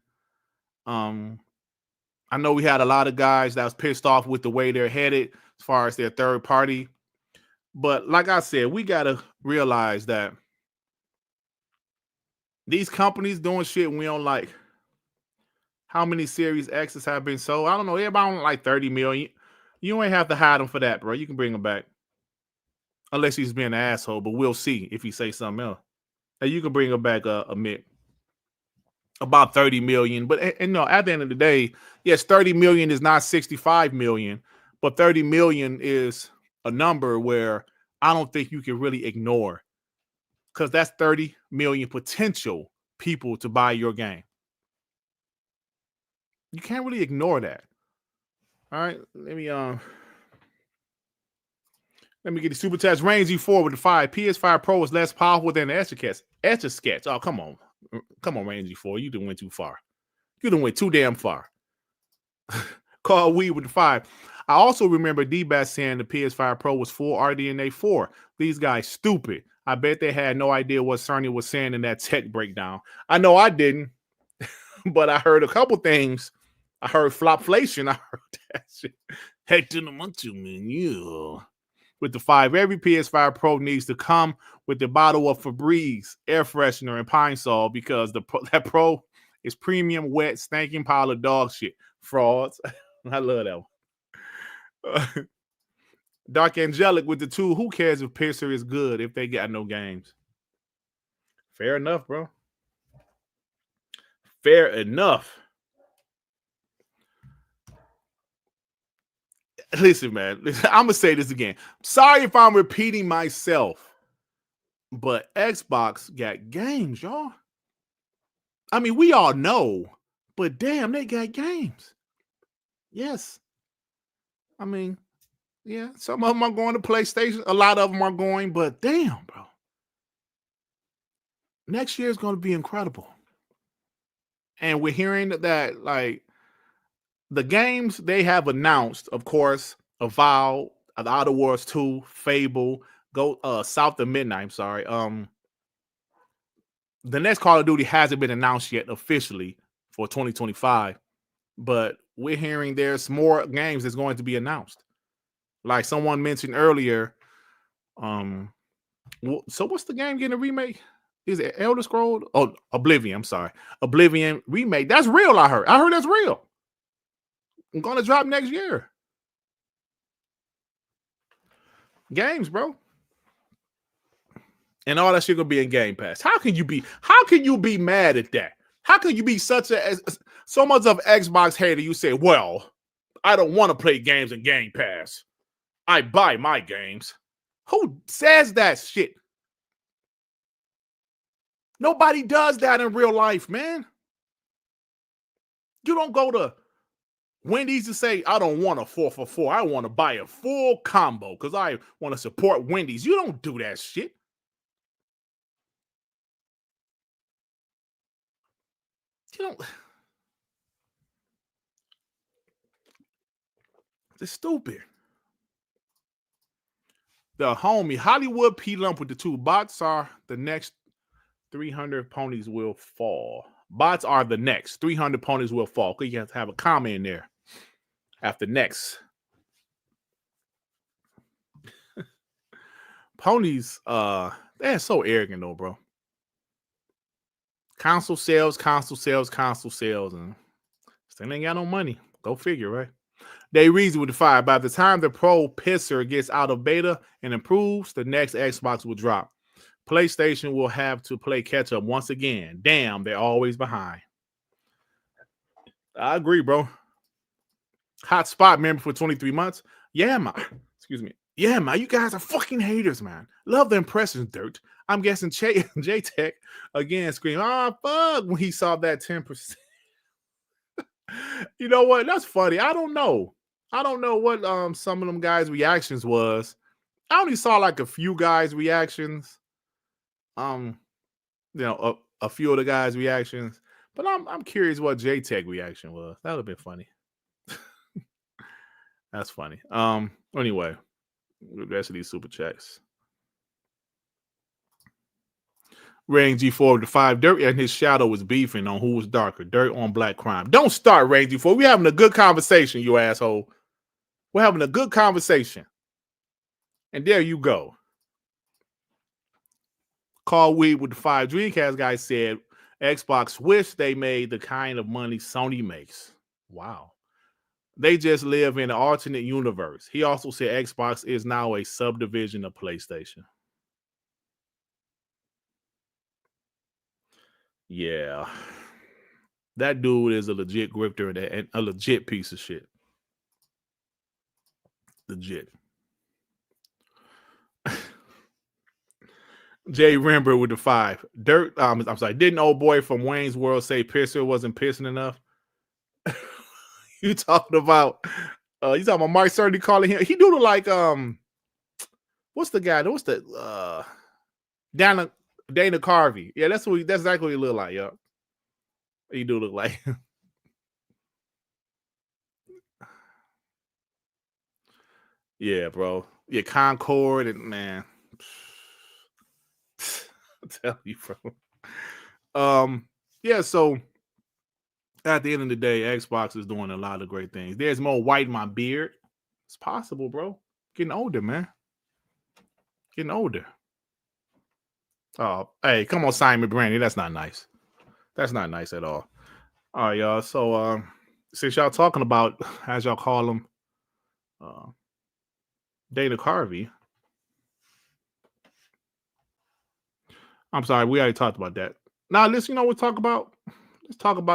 I know we had a lot of guys that was pissed off with the way they're headed as far as their third party. But like I said, we got to realize that these companies doing shit we don't like. How many Series X's have been sold? I don't know. Everybody on like 30 million. You ain't have to hide them for that, bro. You can bring them back. Unless he's being an asshole, but we'll see if he say something else. And you can bring them back a Mick. About 30 million. But no, at the end of the day, yes, 30 million is not 65 million, but 30 million is a number where I don't think you can really ignore, because that's 30 million potential people to buy your game. You can't really ignore that. All right, let me get the super test. Range E4 with the 5. PS5 Pro is less powerful than the Etch-a-Sketch. Oh, come on. Come on, Range E4. You done went too far. You done went too damn far. Call Weed with the 5. I also remember D-Bat saying the PS5 Pro was full RDNA 4. These guys stupid. I bet they had no idea what Cerny was saying in that tech breakdown. I know I didn't, but I heard a couple things. I heard flopflation. I heard that shit. Heck to the monkey, man. Yeah. With the 5, every PS5 Pro needs to come with the bottle of Febreze air freshener and Pine Sol, because that Pro is premium, wet, stinking pile of dog shit. Frauds. I love that one. Dark Angelic with the 2. Who cares if Piercer is good if they got no games? Fair enough, bro. Fair enough. Listen, man. I'm going to say this again. Sorry if I'm repeating myself, but Xbox got games, y'all. I mean, we all know, but damn, they got games. Yes. I mean, yeah, some of them are going to PlayStation. A lot of them are going, but damn, bro. Next year is going to be incredible. And we're hearing that, like, the games they have announced, of course, Avowed, The Outer Worlds 2, Fable, South of Midnight, I'm sorry. The next Call of Duty hasn't been announced yet officially for 2025, but we're hearing there's more games that's going to be announced. Like someone mentioned earlier, so what's the game getting a remake? Is it Elder Scrolls? Oh, Oblivion. I'm sorry. Oblivion remake. That's real, I heard. I heard that's real. I'm going to drop next year. Games, bro. And all that shit gonna be in Game Pass. How can you be mad at that? How can you be so much of Xbox hater? You say, well, I don't want to play games in Game Pass. I buy my games. Who says that shit? Nobody does that in real life, man. You don't go to Wendy's to say, I don't want a 4 for 4. I want to buy a full combo because I want to support Wendy's. You don't do that shit. You don't. It's stupid. The homie Hollywood P Lump with the 2 bots are the next 300 ponies will fall. Bots are the next 300 ponies will fall. Because you have to have a comma in there after next. Ponies, they're so arrogant though, bro. Console sales, and still ain't got no money. Go figure, right? They reason with the 5. By the time the Pro Pisser gets out of beta and improves, the next Xbox will drop. PlayStation will have to play catch up once again. Damn, they're always behind. I agree, bro. Hot spot member for 23 months. Yeah, man. Excuse me. Yeah, man. You guys are fucking haters, man. Love the impressions, Dirt. I'm guessing J-Tech again screamed, fuck, when he saw that 10%. You know what? That's funny. I don't know what some of them guys' reactions was. I only saw like a few guys' reactions. A few of the guys' reactions. But I'm curious what J-Tech reaction was. That would have been funny. That's funny. Anyway, the rest of these super checks. Rain G4 with the 5. Dirt and his shadow was beefing on who was darker. Dirt on black crime. Don't start, Rain G4. We're having a good conversation, you asshole. We're having a good conversation. And there you go. Call Weed with the 5. Dreamcast guy said Xbox wish they made the kind of money Sony makes. Wow. They just live in an alternate universe. He also said Xbox is now a subdivision of PlayStation. Yeah. That dude is a legit grifter and a legit piece of shit. Legit. Jay Rember with the 5. Dirt. I'm sorry. Didn't old boy from Wayne's World say Pisser wasn't pissing enough? You talking about Mark Cerny calling him? He do the like what's the guy? What's the Dana Carvey? Yeah, that's exactly what he look like, yo. He do look like. Yeah, bro. Yeah, Concord and man. I'll tell you, bro. Yeah, so at the end of the day, Xbox is doing a lot of great things. There's more white in my beard. It's possible, bro. Getting older, man. Getting older. Oh, hey, come on, Simon Brandy. That's not nice. That's not nice at all. All right, y'all. So since y'all talking about, as y'all call him, Dana Carvey. I'm sorry, we already talked about that. Now, listen, let's talk about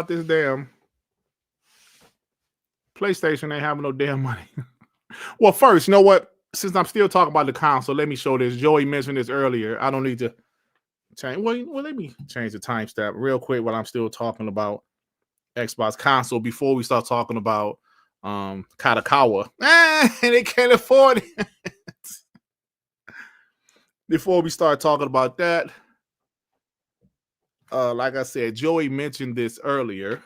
this damn PlayStation ain't having no damn money. Well, first, you know what? Since I'm still talking about the console, let me show this. Joey mentioned this earlier. I don't need to change. Well, let me change the timestamp real quick while I'm still talking about Xbox console before we start talking about Kadokawa. They can't afford it. Before we start talking about that, like I said, Joey mentioned this earlier.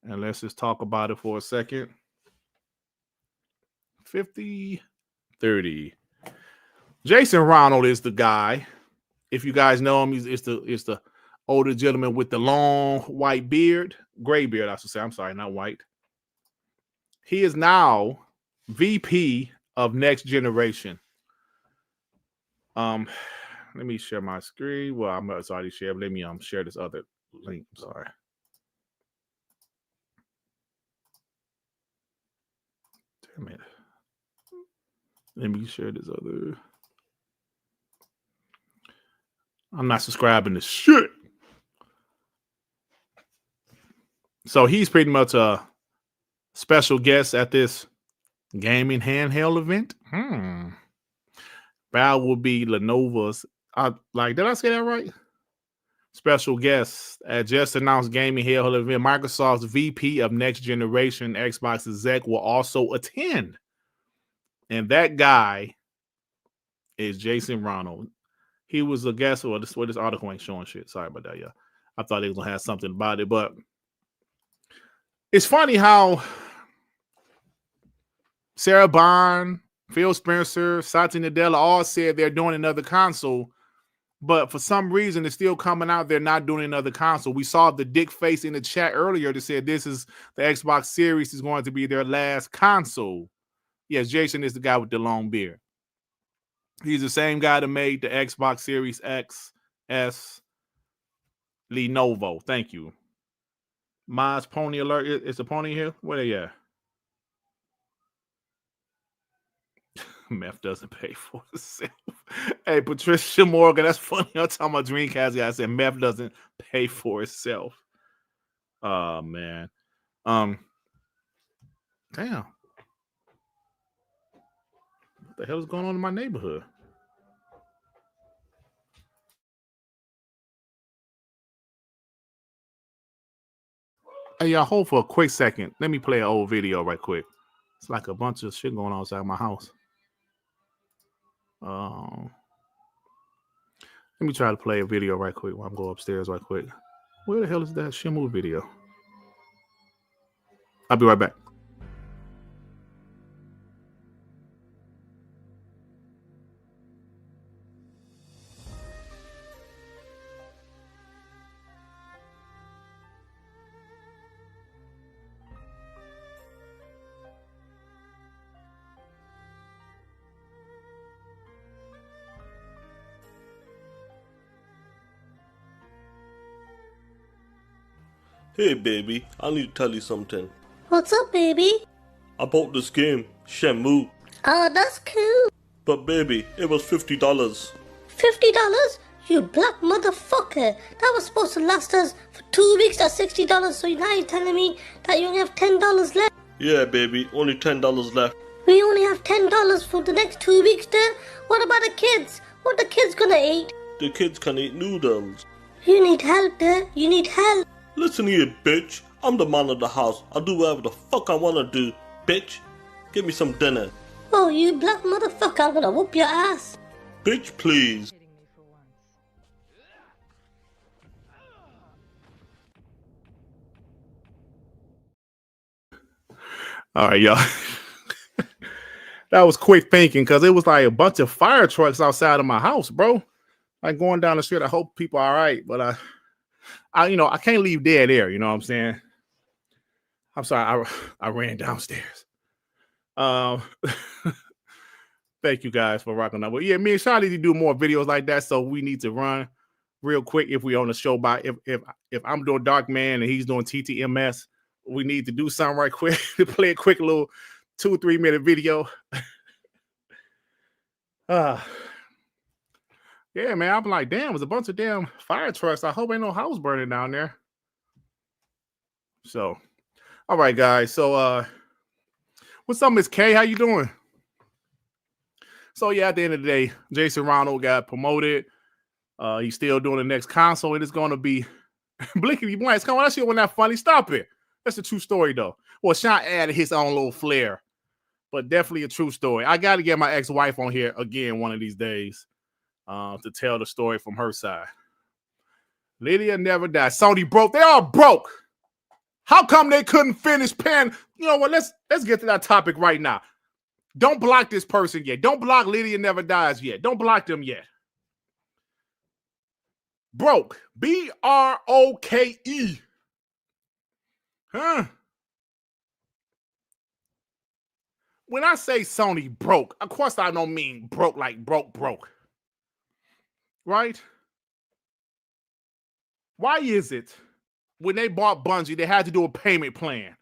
And let's just talk about it for a second. 50-30. Jason Ronald is the guy. If you guys know him, it's the older gentleman with the long white beard, gray beard, I should say. I'm sorry, not white. He is now VP of Next Generation. Let Let me share my screen. Well, I'm already shared. But let me share this other link. I'm sorry. Damn it. Let me share this other. I'm not subscribing to shit. So he's pretty much a special guest at this gaming handheld event. Val will be Lenovo's. Did I say that right? Special guest at just announced gaming handheld event. Microsoft's VP of Next Generation Xbox exec will also attend. And that guy is Jason Ronald. He was a guest. Well, this article ain't showing shit. Sorry about that, yeah. I thought he was gonna have something about it, but it's funny how Sarah Bond, Phil Spencer, Satya Nadella all said they're doing another console, but for some reason it's still coming out they're not doing another console. We saw the dick face in the chat earlier that said this is the Xbox Series is going to be their last console. Yes, Jason is the guy with the long beard. He's the same guy that made the Xbox Series X, S, Lenovo. Thank you. Mine's Pony Alert. It's a pony here? Where they at? Meth doesn't pay for itself. Hey, Patricia Morgan, that's funny. I'm talking about Dreamcast guy. I said meth doesn't pay for itself. Oh, man. Damn. What the hell is going on in my neighborhood? Hey, y'all, hold for a quick second. Let me play an old video right quick. It's like a bunch of shit going on outside my house. Let me try to play a video right quick while I'm going upstairs right quick. Where the hell is that Shenmue video? I'll be right back. Hey baby, I need to tell you something. What's up, baby? I bought this game, Shenmue. Oh, that's cool. But baby, it was $50. $50? You black motherfucker. That was supposed to last us for 2 weeks. That's $60. So now you're telling me that you only have $10 left? Yeah baby, only $10 left. We only have $10 for the next 2 weeks then? What about the kids? What the kids gonna eat? The kids can eat noodles. You need help there. You need help. Listen here, bitch. I'm the man of the house. I'll do whatever the fuck I wanna do, bitch. Give me some dinner. Oh, you black motherfucker. I'm gonna whoop your ass. Bitch, please. All right, y'all. That was quick thinking because it was like a bunch of fire trucks outside of my house, bro. Like going down the street. I hope people are all right, but I can't leave dead air. You know what I'm saying? I'm sorry. I ran downstairs. Thank you guys for rocking up. But yeah, me and Sean need to do more videos like that. So we need to run real quick if we on the show by if I'm doing Dark Man and he's doing TTMS, we need to do something right quick to play a quick little 2-3 minute video. Yeah, man. I'm like, damn, there's a bunch of damn fire trucks. I hope ain't no house burning down there. So, all right, guys. So, what's up, Miss K? How you doing? So, yeah, at the end of the day, Jason Ronald got promoted. He's still doing the next console. It is going to be Blinkety Blanks. Come on, that shit wasn't that funny. Stop it. That's a true story, though. Well, Sean added his own little flair, but definitely a true story. I got to get my ex-wife on here again one of these days to tell the story from her side. Lydia never died. Sony broke. They all broke. How come they couldn't finish paying? You know what? Let's get to that topic right now. Don't block this person yet. Don't block Lydia Never Dies yet. Don't block them yet. Broke. B-R-O-K-E. Huh? When I say Sony broke, of course I don't mean broke like broke. right? Why is it when they bought Bungie, they had to do a payment plan?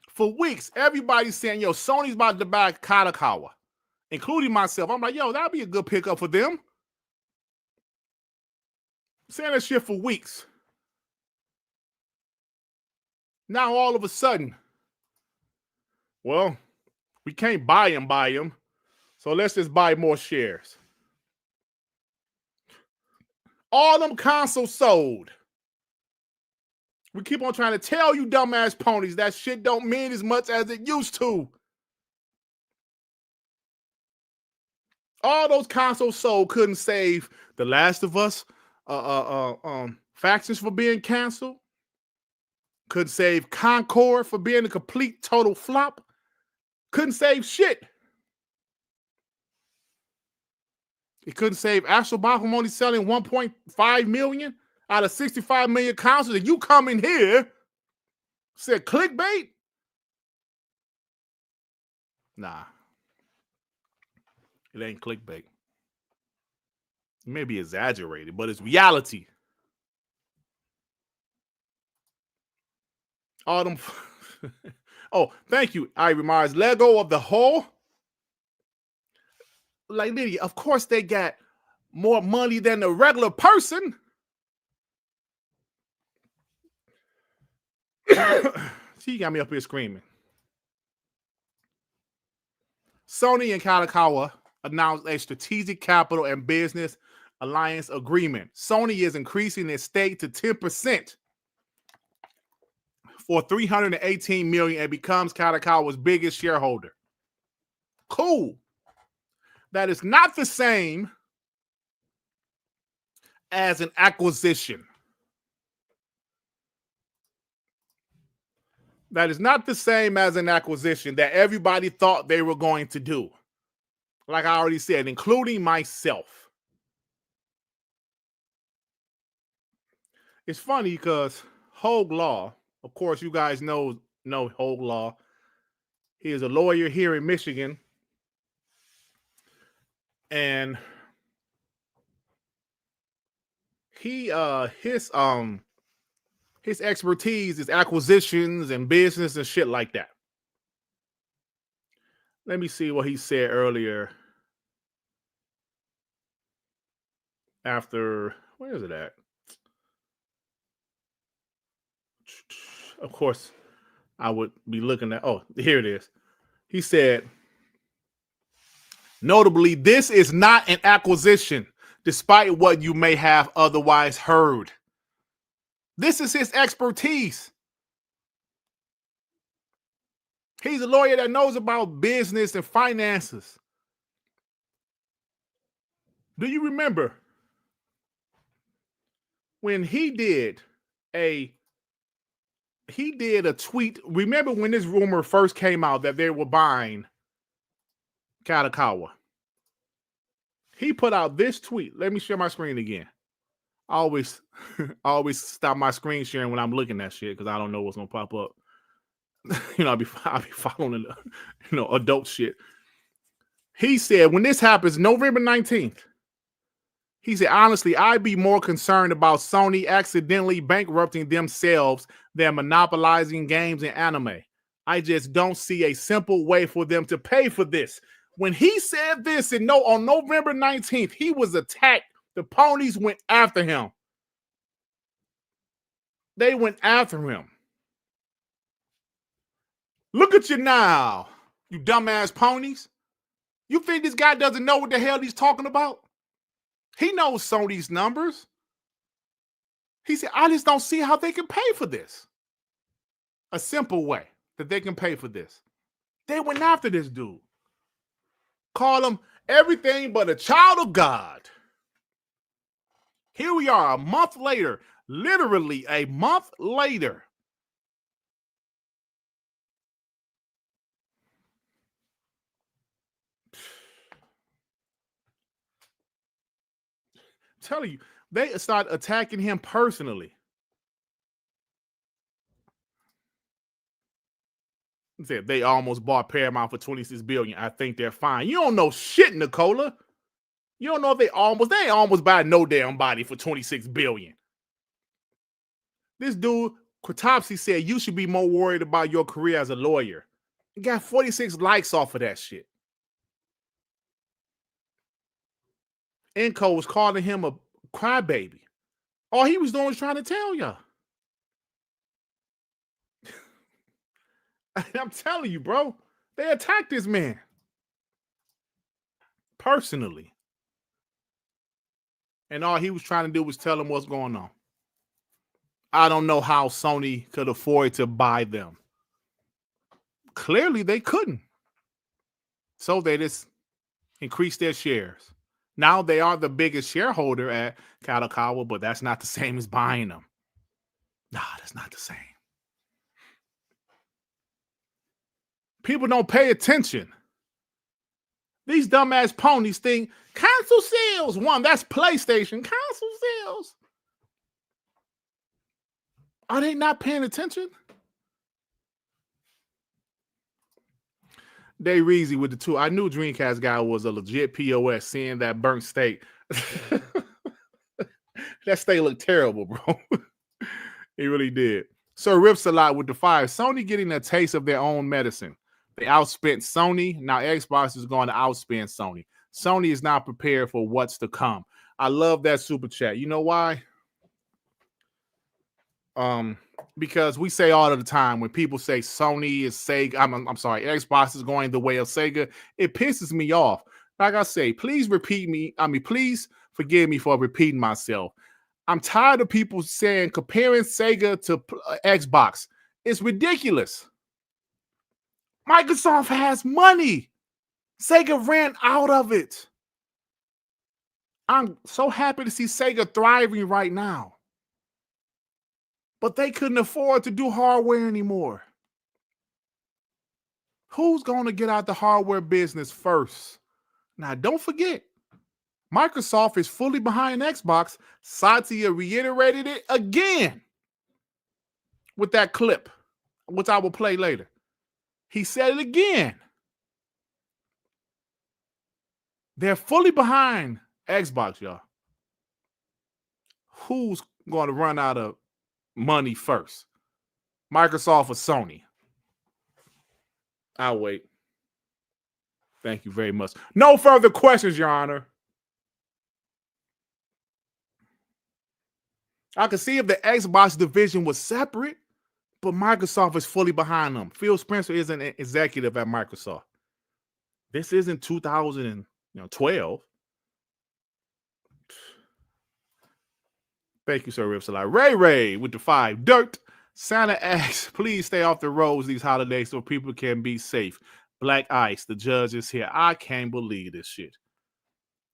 For weeks, everybody's saying, yo, Sony's about to buy Kadokawa, including myself. I'm like, yo, that'd be a good pickup for them. Saying that shit for weeks. Now, all of a sudden, well, we can't buy him, so let's just buy more shares. All them consoles sold. We keep on trying to tell you dumbass ponies that shit don't mean as much as it used to. All those consoles sold couldn't save The Last of Us factions for being canceled. Couldn't save Concord for being a complete total flop. Couldn't save shit. It couldn't save Astrobot from only selling 1.5 million out of 65 million consoles. And you come in here, said clickbait? Nah. It ain't clickbait. It may be exaggerated, but it's reality. All them. Oh, thank you, Ivy Mars. Lego of the whole. Like, Lydia, of course they got more money than the regular person. She got me up here screaming. Sony and Kadokawa announced a strategic capital and business alliance agreement. Sony is increasing its stake to 10% for $318 million and becomes Kadokawa's biggest shareholder. Cool. That is not the same as an acquisition. That is not the same as an acquisition that everybody thought they were going to do. Like I already said, including myself. It's funny because Hogue Law, of course, you guys know Hogue Law. He is a lawyer here in Michigan. And his expertise is acquisitions and business and shit like that. Let me see what he said earlier. After, where is it at? Of course, I would be looking at, oh, here it is. He said, notably, this is not an acquisition, despite what you may have otherwise heard. This is his expertise. He's a lawyer that knows about business and finances. Do you remember when he did a tweet? Remember when this rumor first came out that they were buying Kadokawa? He put out this tweet. Let me share my screen again. I always stop my screen sharing when I'm looking at shit because I don't know what's gonna pop up. I'll be following adult shit. He said when this happens, November 19th, he said, honestly, I'd be more concerned about Sony accidentally bankrupting themselves than monopolizing games and anime. I just don't see a simple way for them to pay for this. When he said this on November 19th, he was attacked. The ponies went after him. They went after him. Look at you now, you dumbass ponies. You think this guy doesn't know what the hell he's talking about? He knows Sony's numbers. He said, I just don't see how they can pay for this. A simple way that they can pay for this. They went after this dude. Call him everything but a child of God. Here we are a month later, literally a month later. I'm telling you, they start attacking him personally. He said they almost bought Paramount for $26 billion. I think they're fine. You don't know shit, Nicola. You don't know if they ain't almost buy no damn body for $26 billion. This dude, Kratopsy, said you should be more worried about your career as a lawyer. He got 46 likes off of that shit. Enco was calling him a crybaby. All he was doing was trying to tell y'all. I'm telling you, bro. They attacked this man. Personally. And all he was trying to do was tell him what's going on. I don't know how Sony could afford to buy them. Clearly, they couldn't. So they just increased their shares. Now they are the biggest shareholder at Kadokawa, but that's not the same as buying them. Nah, that's not the same. People don't pay attention. These dumbass ponies think console sales. One, that's PlayStation. Console sales. Are they not paying attention? They Reezy with the two. I knew Dreamcast guy was a legit POS, seeing that burnt steak. That steak looked terrible, bro. He really did. Sir Rips a lot with the 5. Sony getting a taste of their own medicine. They outspent Sony. Now Xbox is going to outspend Sony. Sony is not prepared for what's to come. I love that super chat. You know why? Because we say all of the time when people say Sony is Sega, I'm sorry, Xbox is going the way of Sega, it pisses me off. Like I say, please please forgive me for repeating myself. I'm tired of people saying comparing Sega to Xbox. It's ridiculous. Microsoft has money. Sega ran out of it. I'm so happy to see Sega thriving right now. But they couldn't afford to do hardware anymore. Who's going to get out the hardware business first? Now, don't forget, Microsoft is fully behind Xbox. Satya reiterated it again with that clip, which I will play later. He said it again. They're fully behind Xbox, y'all. Who's going to run out of money first? Microsoft or Sony? I'll wait. Thank you very much. No further questions, Your Honor. I could see if the Xbox division was separate, but Microsoft is fully behind them. Phil Spencer is an executive at Microsoft. This isn't 2012. Thank you, Sir Ripsalai. Ray with the 5. Dirt. Santa asks, please stay off the roads these holidays so people can be safe. Black Ice, the judge is here. I can't believe this shit.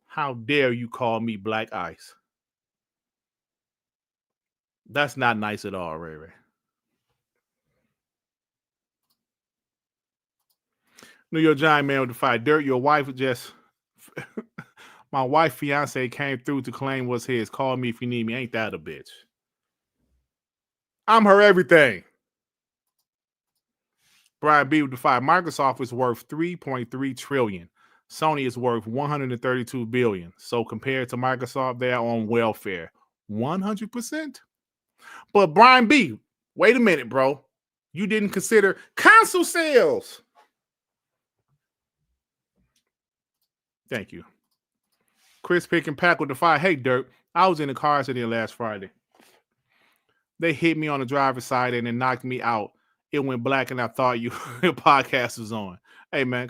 How dare you call me Black Ice? That's not nice at all, Ray. New York Giant Man with the 5. Dirt, your wife just... My wife, fiance, came through to claim what's his. Call me if you need me. Ain't that a bitch? I'm her everything. Brian B with the 5. Microsoft is worth $3.3 trillion. Sony is worth $132 billion. So compared to Microsoft, they're on welfare. 100%. But Brian B, wait a minute, bro. You didn't consider console sales. Thank you. Chris Pick and Pack with the 5. Hey, Dirt. I was in the car accident last Friday. They hit me on the driver's side and it knocked me out. It went black and I thought your podcast was on. Hey, man.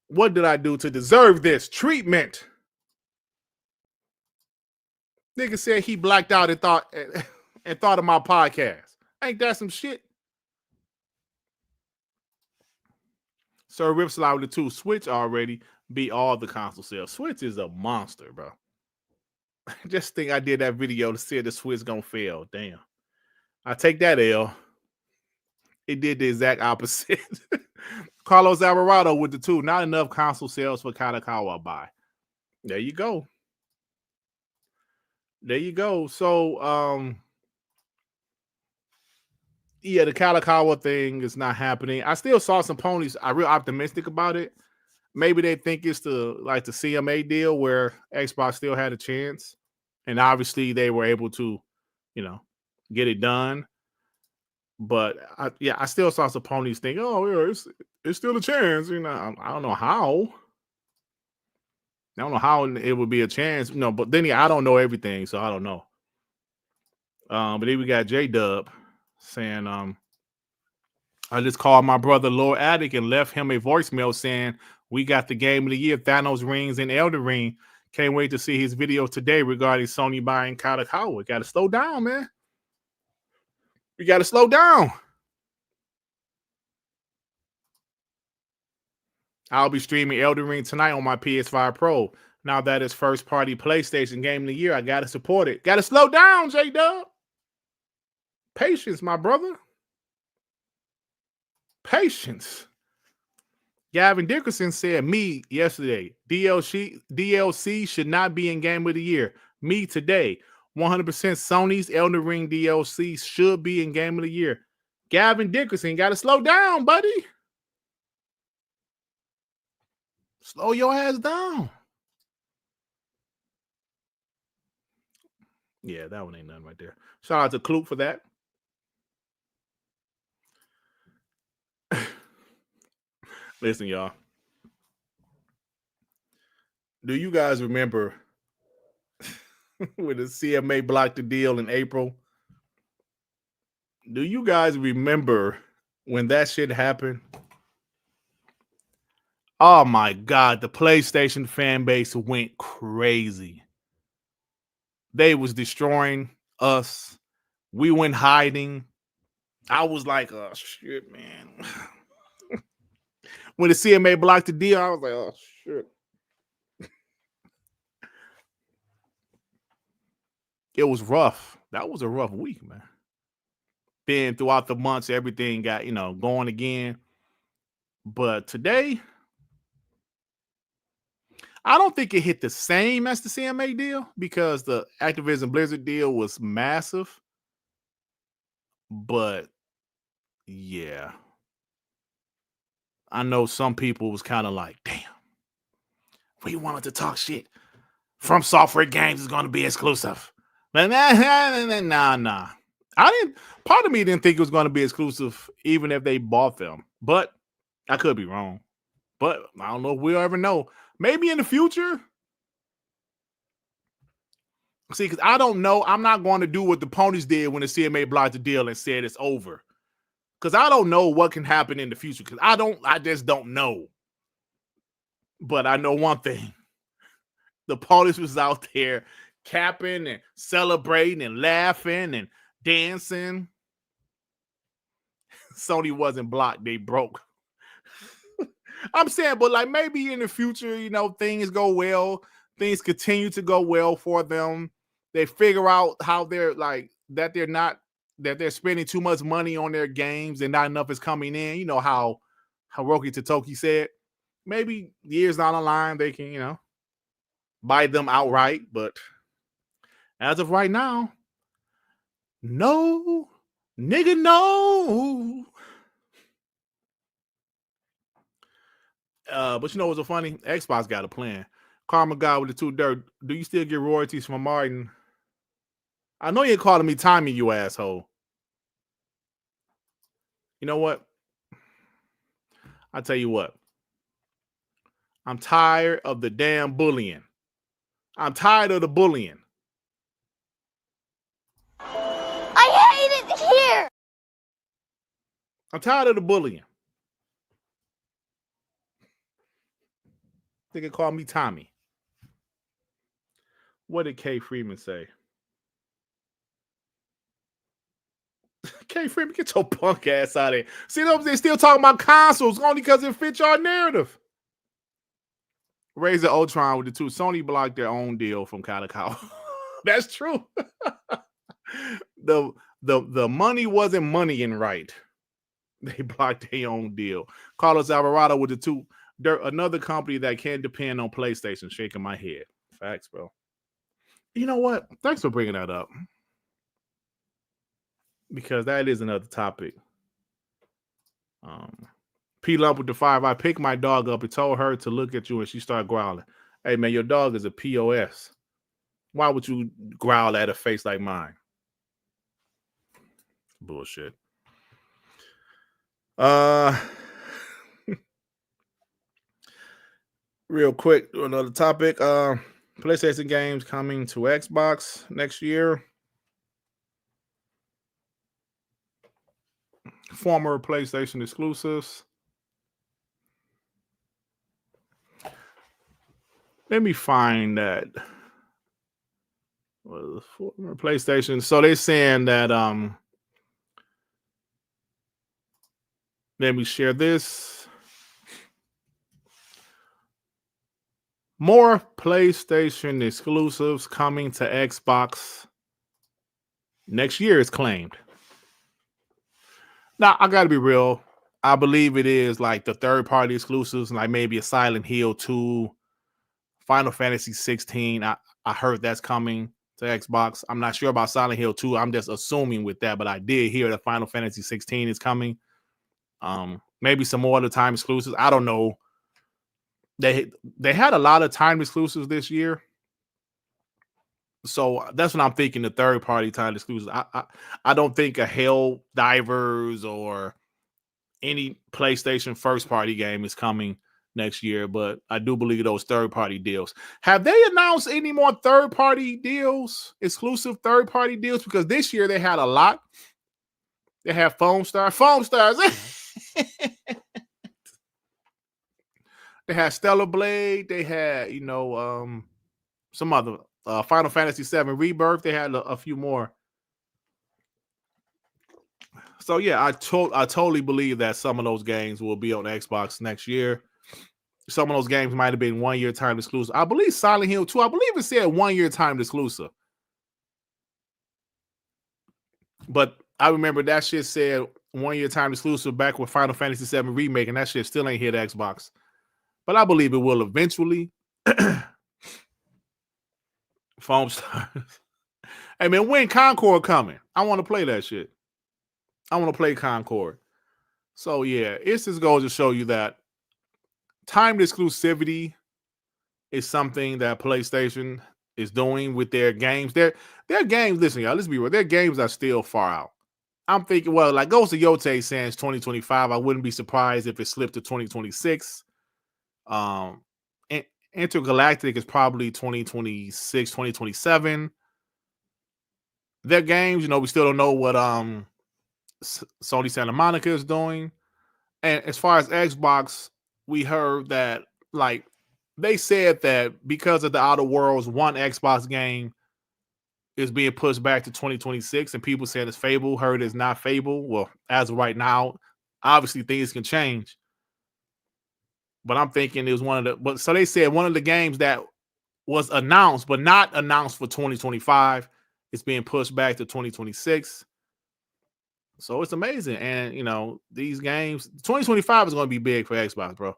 What did I do to deserve this treatment? Nigga said he blacked out and thought of my podcast. Ain't that some shit? Sir Ripslide with the 2. Switch already beat all the console sales. Switch is a monster, bro. Just think I did that video to see if the Switch gonna fail. Damn. I take that L. It did the exact opposite. Carlos Alvarado with the 2. Not enough console sales for Kadokawa buy. There you go. There you go. So Yeah, the Kadokawa thing is not happening. I still saw some ponies. I'm real optimistic about it. Maybe they think it's the CMA deal where Xbox still had a chance, and obviously they were able to, get it done. But I still saw some ponies think, oh, yeah, it's still a chance. I don't know how. I don't know how it would be a chance, but then I don't know everything, so I don't know. But then we got J-Dub saying, I just called my brother Lord Attic and left him a voicemail saying, we got the game of the year, Thanos Rings and Elden Ring. Can't wait to see his video today regarding Sony buying Kadokawa. Got to slow down, man. We got to slow down. I'll be streaming Elden Ring tonight on my PS5 Pro. Now that is first-party PlayStation game of the year, I got to support it. Got to slow down, J-Dub. Patience, my brother. Patience. Gavin Dickerson said, me yesterday, DLC should not be in game of the year. Me today, 100% Sony's Elden Ring DLC should be in game of the year. Gavin Dickerson, got to slow down, buddy. Slow your ass down. Yeah, that one ain't nothing right there. Shout out to Kloop for that. Listen, y'all. Do you guys remember when the CMA blocked the deal in April? Do you guys remember when that shit happened? Oh my God, the PlayStation fan base went crazy. They was destroying us. We went hiding. I was like, oh shit, man. When the CMA blocked the deal, I was like, oh shit. It was rough. That was a rough week, man. Then throughout the months, everything got, going again. But today, I don't think it hit the same as the CMA deal because the Activision Blizzard deal was massive. But yeah, I know some people was kind of like, damn, we wanted to talk shit. From Software Games is going to be exclusive. Nah. Part of me didn't think it was going to be exclusive even if they bought them. But I could be wrong. But I don't know if we'll ever know. Maybe in the future. See, because I don't know. I'm not going to do what the ponies did when the CMA blocked the deal and said it's over. Because I don't know what can happen in the future. Because I just don't know. But I know one thing. The ponies was out there capping and celebrating and laughing and dancing. Sony wasn't blocked. They broke. I'm saying, but like maybe in the future, things go well. Things continue to go well for them. They figure out how they're like that they're spending too much money on their games and not enough is coming in. You know how Hiroki Totoki said. Maybe years down the line they can, buy them outright. But as of right now, no, nigga, no. But you know what's so funny? Xbox got a plan. Karma God with the 2 dirt. Do you still get royalties from Martin? I know you're calling me Tommy, you asshole. You know what? I'll tell you what. I'm tired of the damn bullying. I'm tired of the bullying. I hate it here. I'm tired of the bullying. They can call me Tommy. What did K. Freeman say? K. Freeman, get your punk ass out of here. See, they're still talking about consoles only because it fits your narrative. Razor Ultron with the 2. Sony blocked their own deal from Kadokawa. That's true. The money wasn't moneying right. They blocked their own deal. Carlos Alvarado with the 2. Another company that can't depend on PlayStation. Shaking my head. Facts, bro. You know what? Thanks for bringing that up. because that is another topic. P Lump with the 5. I picked my dog up and told her to look at you, and she started growling. Hey man, your dog is a POS. Why would you growl at a face like mine? Bullshit. Real quick, another topic. PlayStation games coming to Xbox next year. Former PlayStation exclusives. Let me find that. Well, former PlayStation. So they're saying that let me share this. More PlayStation exclusives coming to Xbox next year is claimed. Now, I got to be real. I believe it is like the third-party exclusives, like maybe a Silent Hill 2, Final Fantasy 16. I heard that's coming to Xbox. I'm not sure about Silent Hill 2. I'm just assuming with that, but I did hear that Final Fantasy 16 is coming. Maybe some more of the time exclusives. I don't know. They had a lot of time exclusives this year. So that's what I'm thinking, the third-party time exclusives. I don't think a Hell Divers or any PlayStation first-party game is coming next year, but I do believe those third-party deals. Have they announced any more third-party deals, exclusive third-party deals? Because this year they had a lot. They have Foam Stars. They had Stellar Blade. They had, some other Final Fantasy VII Rebirth. They had a few more. So yeah, I totally believe that some of those games will be on Xbox next year. Some of those games might have been 1 year time exclusive. I believe Silent Hill 2, I believe it said 1 year time exclusive. But I remember that shit said 1 year time exclusive back with Final Fantasy VII Remake, and that shit still ain't hit Xbox. But I believe it will eventually. Foam Stars. Hey man, when Concord coming? I want to play that shit. I want to play Concord. So yeah, it just goes to show you that timed exclusivity is something that PlayStation is doing with their games. Their games, listen, y'all, let's be real. Their games are still far out. I'm thinking, well, like Ghost of Yotei saying 2025. I wouldn't be surprised if it slipped to 2026. Intergalactic is probably 2026, 2027. Their games, we still don't know what Sony Santa Monica is doing. And as far as Xbox, we heard that they said that because of the Outer Worlds, one Xbox game is being pushed back to 2026, and people saying it's Fable. Heard it's not Fable. Well, as of right now, obviously things can change. But I'm thinking it was so they said one of the games that was announced, but not announced for 2025, is being pushed back to 2026. So it's amazing. And, these games, 2025 is going to be big for Xbox, bro.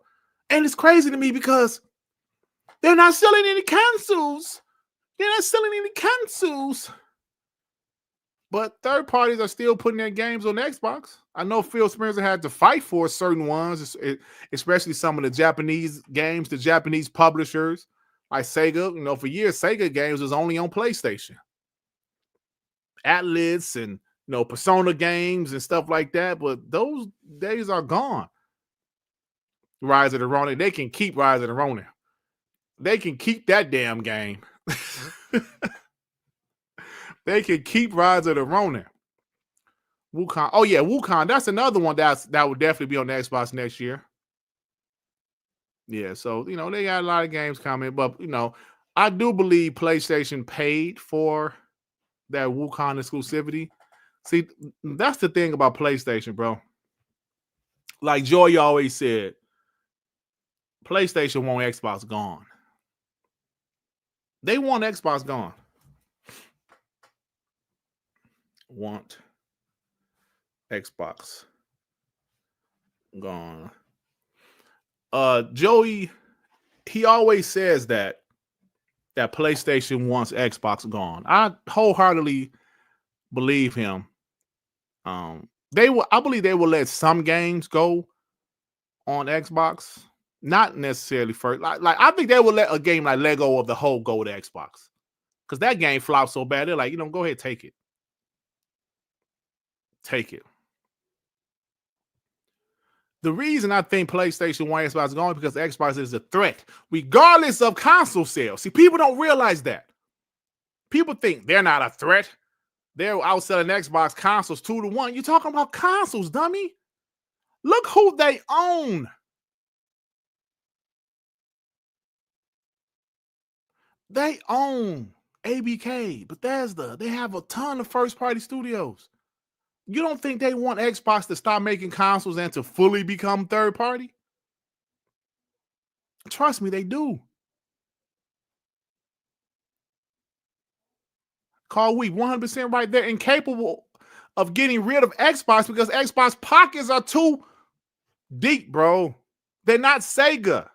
And it's crazy to me because they're not selling any consoles. But third parties are still putting their games on Xbox. I know Phil Spencer had to fight for certain ones, especially some of the Japanese games, the Japanese publishers like Sega. For years, Sega games was only on PlayStation. Atlas and Persona games and stuff like that, but those days are gone. Rise of the Ronin, they can keep Rise of the Ronin. They can keep that damn game. They can keep Rise of the Ronin. Wukong. Oh yeah, Wukong. That's another one that would definitely be on the Xbox next year. Yeah, so they got a lot of games coming, but I do believe PlayStation paid for that Wukong exclusivity. See, that's the thing about PlayStation, bro. Like Joy always said, PlayStation want Xbox gone. They want Xbox gone. Want Xbox gone. Joey, he always says that PlayStation wants Xbox gone. I wholeheartedly believe him. I believe they will let some games go on Xbox. Not necessarily first. Like I think they will let a game like Lego of the Whole go to Xbox. Because that game flopped so bad. They're like, go ahead, take it. Take it. The reason I think PlayStation 1 Xbox is going because Xbox is a threat, regardless of console sales. See, people don't realize that. People think they're not a threat. They're outselling Xbox consoles 2-1. You're talking about consoles, dummy. Look who they own. They own ABK, Bethesda. They have a ton of first-party studios. You don't think they want Xbox to stop making consoles and to fully become third-party? Trust me, they do. Call Week 100% right there, incapable of getting rid of Xbox because Xbox pockets are too deep, bro. They're not Sega.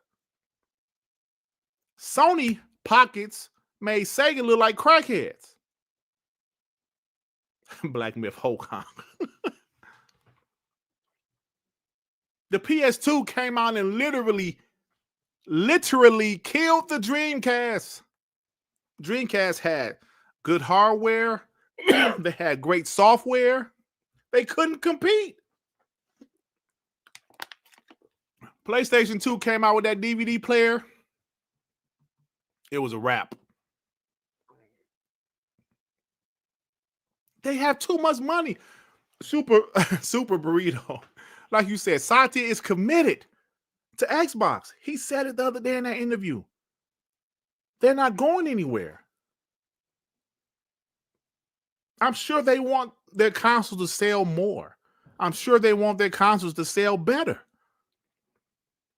Sony pockets made Sega look like crackheads. Black Myth Hokong. The PS2 came out and literally killed the Dreamcast. Dreamcast had good hardware. They had great software. They couldn't compete. PlayStation 2 came out with that DVD player. It was a wrap. They have too much money. Super Burrito. Like you said, Satya is committed to Xbox. He said it the other day in that interview. They're not going anywhere. I'm sure they want their consoles to sell more. I'm sure they want their consoles to sell better.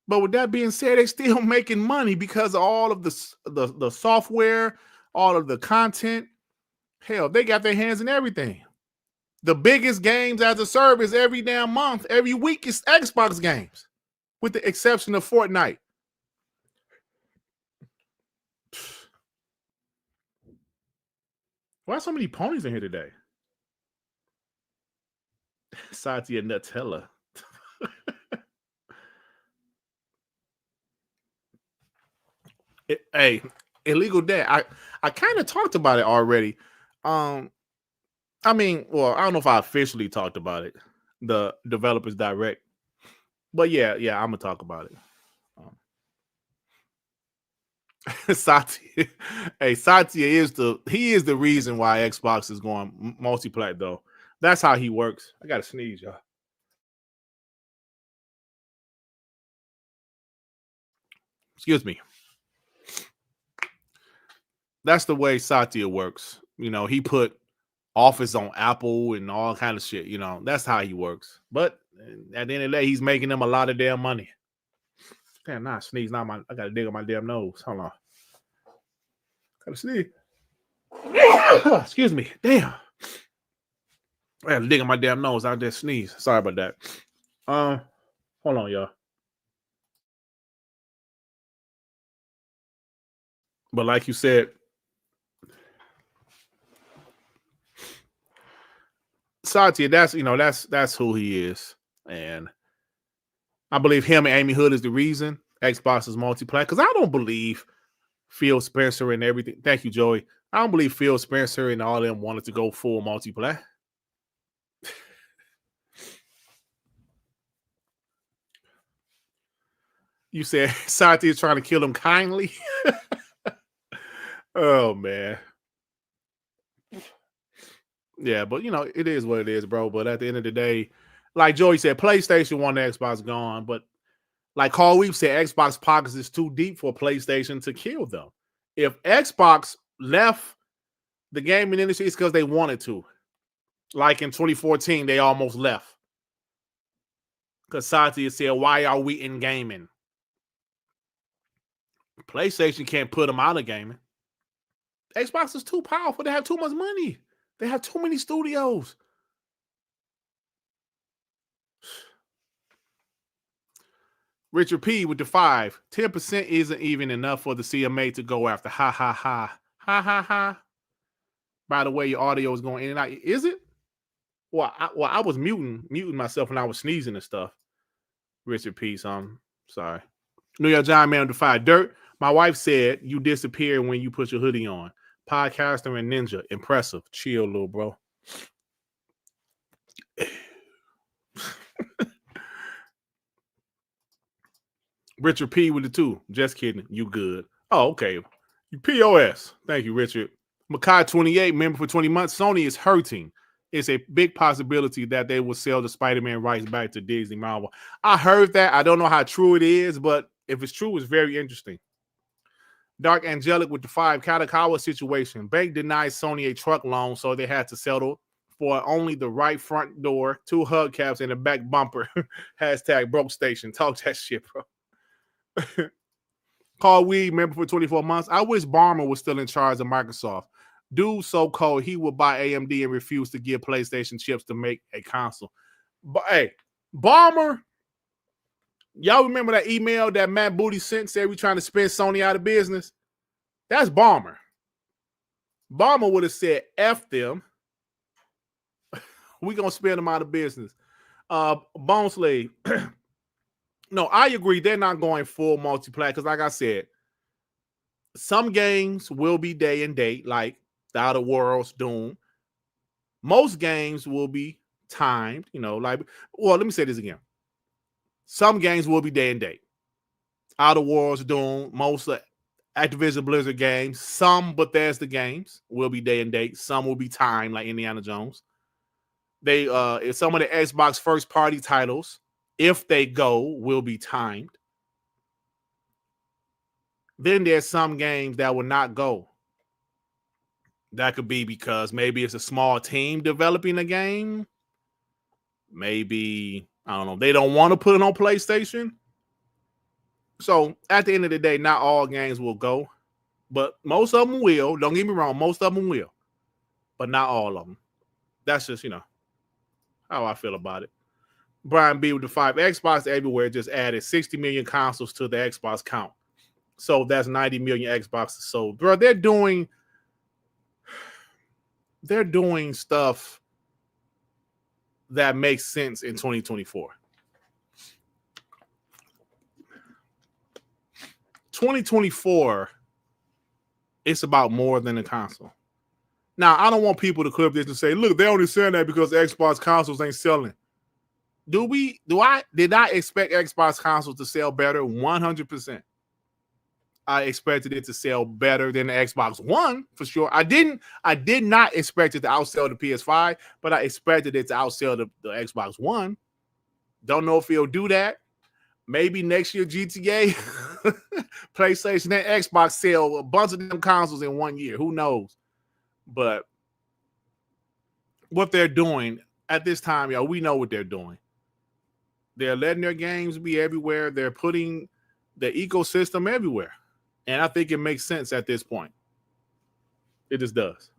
But with that being said, they're still making money because of all of the software, all of the content. Hell, they got their hands in everything. The biggest games as a service every damn month, every week is Xbox games, with the exception of Fortnite. Why are so many ponies in here today? Satya Nutella. Hey, illegal debt. I kind of talked about it already. I don't know if I officially talked about it, the developers direct, but yeah, I'm gonna talk about it. Satya, Satya is the reason why Xbox is going multi-plat though. That's how he works. I gotta sneeze, y'all. Excuse me. That's the way Satya works. He put Office on Apple and all kind of shit. That's how he works. But at the end of the day, he's making them a lot of damn money. Damn, nah, sneeze. I gotta dig on my damn nose. Hold on. Gotta sneeze. Excuse me. Damn. I gotta dig on my damn nose. I just sneeze. Sorry about that. Hold on, y'all. But like you said, Satya, that's who he is. And I believe him and Amy Hood is the reason Xbox is multi-plat. Because I don't believe Phil Spencer and everything. Thank you, Joey. I don't believe Phil Spencer and all of them wanted to go full multi-plat. You said Satya is trying to kill him kindly. Oh, man. Yeah, but it is what it is, bro. But at the end of the day, like Joey said, PlayStation 1 Xbox gone. But like Carl Weave said, Xbox pockets is too deep for PlayStation to kill them. If Xbox left the gaming industry, it's because they wanted to. Like in 2014, they almost left. Because Satya said, why are we in gaming? PlayStation can't put them out of gaming. Xbox is too powerful. They have too much money. They have too many studios. Richard P with the 5. 10% isn't even enough for the CMA to go after. Ha, ha, ha. Ha, ha, ha. By the way, your audio is going in and out. Is it? I was muting myself when I was sneezing and stuff. Richard P. Sorry. New York Giant Man defied Dirt. My wife said you disappear when you put your hoodie on. Podcaster and ninja. Impressive. Chill, little bro. Richard P with the 2. Just kidding. You good. Oh, okay. You POS. Thank you, Richard. Makai 28, member for 20 months. Sony is hurting. It's a big possibility that they will sell the Spider-Man rights back to Disney Marvel. I heard that. I don't know how true it is, but if it's true, it's very interesting. Dark Angelic with the 5. Kadokawa situation. Bank denies Sony a truck loan, so they had to settle for only the right front door, 2 hubcaps, and a back bumper. Hashtag broke station. Talk that shit, bro. Carl Weed, member for 24 months. I wish Barmer was still in charge of Microsoft. Dude so cold, he would buy AMD and refuse to give PlayStation chips to make a console. But hey, Barmer, y'all remember that email that Matt Booty sent, said we trying to spin Sony out of business? That's Barmer. Barmer would have said, F them. We gonna spin them out of business. Bone Slave. No, I agree. They're not going full multiplayer because, like I said, some games will be day and date, like The Outer Worlds, Doom. Most games will be timed, let me say this again. Some games will be day and date. Outer Worlds, Doom, most Activision Blizzard games, some Bethesda games will be day and date. Some will be timed, like Indiana Jones. If some of the Xbox first party titles, if they go, will be timed. Then there's some games that will not go. That could be because maybe it's a small team developing a game. Maybe, I don't know, they don't want to put it on PlayStation. So at the end of the day, not all games will go, but most of them will. Don't get me wrong, most of them will, but not all of them. That's just, how I feel about it. Brian B with the 5. Xbox everywhere just added 60 million consoles to the Xbox count. So that's 90 million Xboxes sold. Bro, they're doing stuff that makes sense in 2024. 2024, it's about more than a console. Now, I don't want people to clip this and say, look, they're only saying that because Xbox consoles ain't selling. Did I expect Xbox consoles to sell better? 100%. I expected it to sell better than the Xbox One for sure. I did not expect it to outsell the PS5, but I expected it to outsell the Xbox One. Don't know if it'll do that. Maybe next year GTA, PlayStation, and Xbox sell a bunch of them consoles in 1 year. Who knows? But what they're doing at this time, y'all, we know what they're doing. They're letting their games be everywhere. They're putting the ecosystem everywhere. And I think it makes sense at this point. It just does.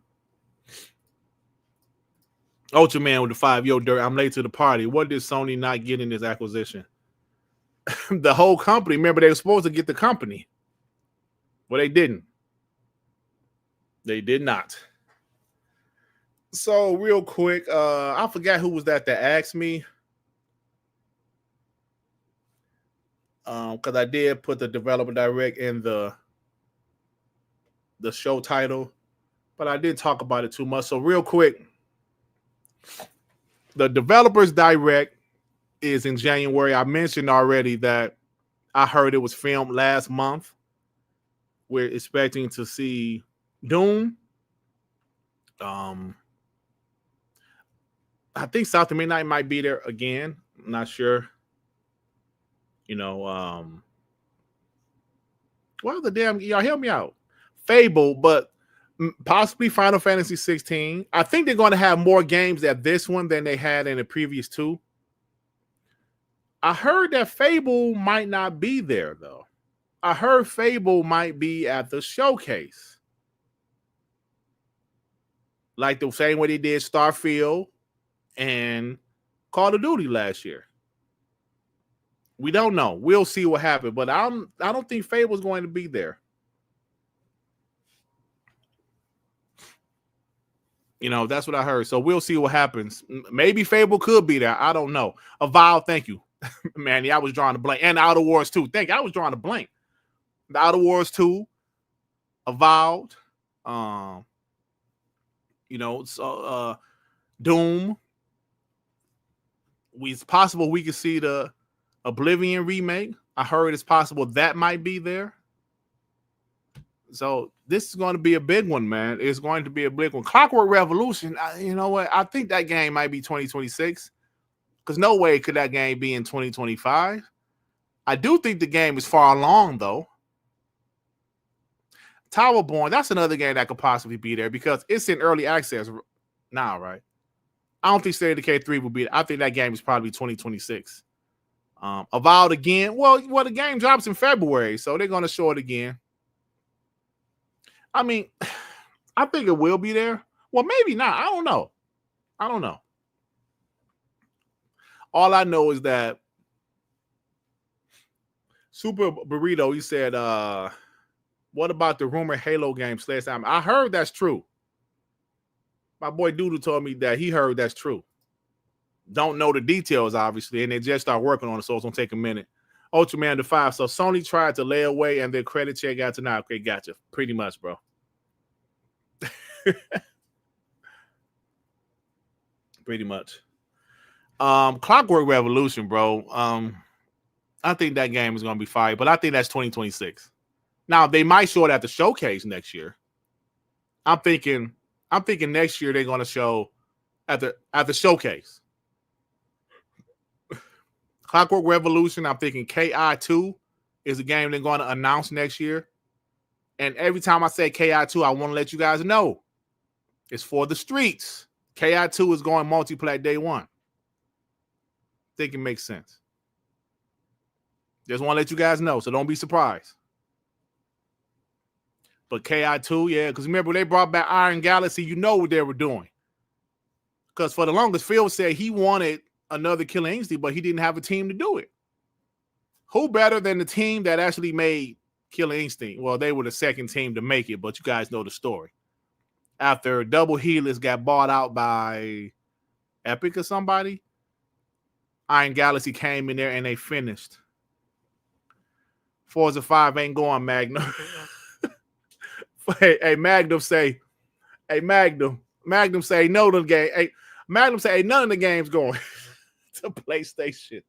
Ultra Man with the 5. Yo, Dirt, I'm late to the party. What did Sony not get in this acquisition? The whole company. Remember, they were supposed to get the company. Well, they didn't. They did not. So, real quick, I forgot who was that asked me. Because I did put the developer direct in the show title, but I didn't talk about it too much. So real quick, the developers direct is in January. I mentioned already that I heard it was filmed last month. We're expecting to see Doom. I think South of Midnight might be there again. I'm not sure. Well, the damn, y'all help me out. Fable, but possibly Final Fantasy 16. I think they're going to have more games at this one than they had in the previous 2. I heard that Fable might not be there, though. I heard Fable might be at the showcase. Like the same way they did Starfield and Call of Duty last year. We don't know. We'll see what happens, but I don't think Fable's going to be there. That's what I heard. So we'll see what happens. Maybe Fable could be there. I don't know. Avowed, thank you. Manny, I was drawing a blank. And Outer Wars 2. Thank you. I was drawing a blank. The Outer Wars 2, Avowed, Doom. It's possible we could see the Oblivion remake. I heard it's possible that might be there. So this is going to be a big one, man. It's going to be a big one. Clockwork Revolution, you know what? I think that game might be 2026 because no way could that game be in 2025. I do think the game is far along, though. Towerborn, that's another game that could possibly be there because it's in early access now, right? I don't think State of Decay 3 will be. I think that game is probably 2026. Avowed again. Well, the game drops in February, so they're going to show it again. I mean, I think it will be there. Well, maybe not. I don't know. All I know is that Super Burrito, he said, what about the rumored Halo game / I heard that's true. My boy Doodle told me that he heard that's true. Don't know the details, obviously, and they just start working on it, so it's going to take a minute. Ultraman the 5. So Sony tried to lay away and their credit check got tonight. Okay, gotcha. Pretty much, bro. Pretty much. Clockwork Revolution, bro. I think that game is going to be fire, but I think that's 2026. Now, they might show it at the showcase next year. I'm thinking next year they're going to show at the showcase. Clockwork Revolution, I'm thinking KI2 is a game they're going to announce next year. And every time I say KI2, I want to let you guys know it's for the streets. KI2 is going multiplayer day one. Think it makes sense. Just want to let you guys know, so don't be surprised. But KI2, yeah, because remember they brought back Iron Galaxy, you know what they were doing. Because for the longest, Phil said he wanted another Killer Instinct, but he didn't have a team to do it. Who better than the team that actually made Killer Instinct? Well, they were the second team to make it, but you guys know the story. After Double Helix got bought out by Epic or somebody, Iron Galaxy came in there and they finished. Forza 5 ain't going, Magnum. Hey, Magnum say no to the game. Hey, Magnum say none of the games going to PlayStation.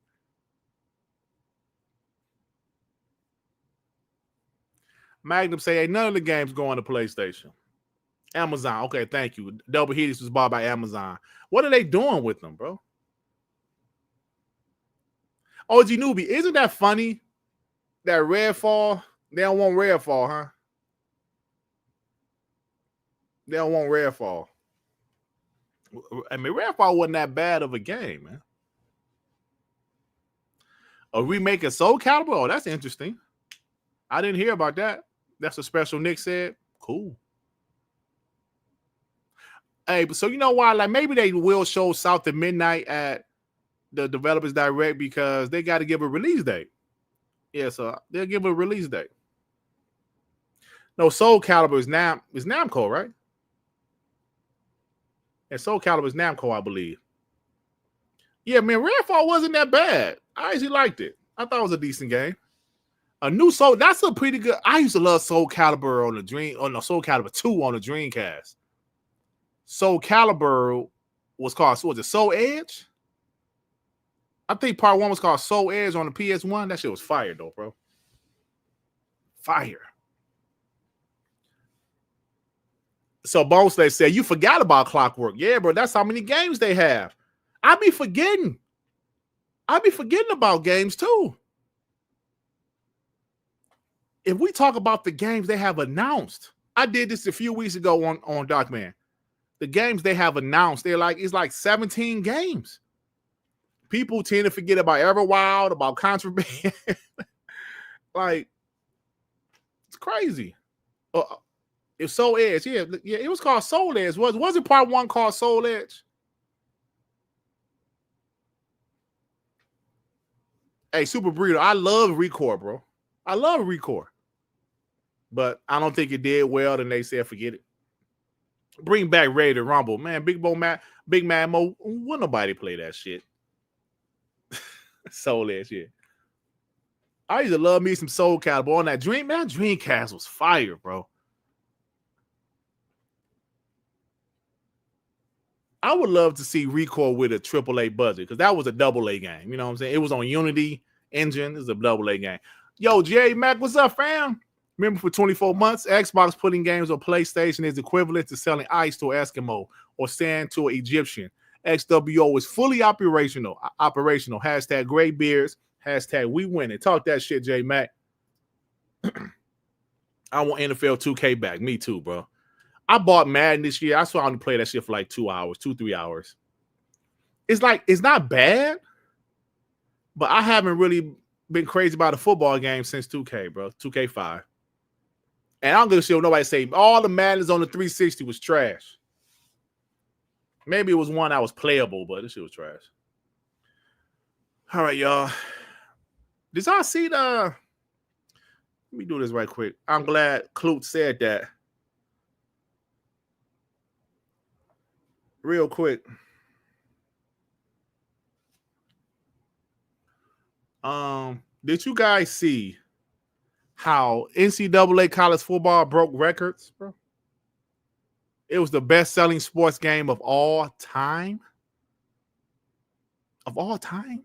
Magnum say none of the games going to PlayStation. Amazon. Okay, thank you. Double Helix was bought by Amazon. What are they doing with them, bro? OG Newbie, isn't that funny that Redfall, they don't want Redfall, huh? They don't want Redfall. I mean, Redfall wasn't that bad of a game, man. A remake of Soul Calibur? Oh, that's interesting. I didn't hear about that. That's a special Nick said. Cool. Hey, so you know why? Like maybe they will show South of Midnight at the Developers Direct because they got to give a release date. Yeah, so they'll give a release date. No, Soul Calibur is Namco, right? And Soul Calibur is Namco, I believe. Yeah, man, Redfall wasn't that bad. I actually liked it. I thought it was a decent game. A new Soul, that's a pretty good. I used to love Soul Calibur Soul Calibur 2 on the Dreamcast. Soul Calibur was called, what was it, Soul Edge? I think part 1 was called Soul Edge on the PS1. That shit was fire, though, bro. Fire. So Bones they said, you forgot about Clockwork. Yeah, bro, that's how many games they have. I be forgetting about games, too. If we talk about the games they have announced, I did this a few weeks ago on Darkman. The games they have announced, it's like 17 games. People tend to forget about Everwild, about Contraband. Like, it's crazy. It's Soul Edge. Yeah, it was called Soul Edge. Wasn't part 1 called Soul Edge? Hey, Super Burrito, I love Recore, bro. I love Recore. But I don't think it did well, and they said forget it. Bring back Ready to Rumble. Man, Big Mad Mo, will nobody play that shit? Soul that shit. I used to love me some Soul Calibur on that Dreamcast was fire, bro. I would love to see Recoil with a AAA budget because that was a AA game. You know what I'm saying? It was on Unity engine. It was a AA game. Yo, J Mac, what's up, fam? Remember, for 24 months, Xbox putting games on PlayStation is equivalent to selling ice to an Eskimo or sand to an Egyptian. XWO is fully operational. Hashtag great beers. Hashtag we winning. Talk that shit, J Mac. I want NFL 2K back. Me too, bro. I bought Madden this year. I saw I only play that shit for like 2 hours, 3 hours. It's not bad, but I haven't really been crazy about a football game since 2K, bro. 2K5. And I don't give a shit what nobody say. All the Maddens on the 360 was trash. Maybe it was one that was playable, but this shit was trash. All right, y'all. Did y'all see the... Let me do this right quick. I'm glad Clute said that. Real quick. Did you guys see how NCAA College Football broke records, bro? It was the best-selling sports game of all time. Of all time?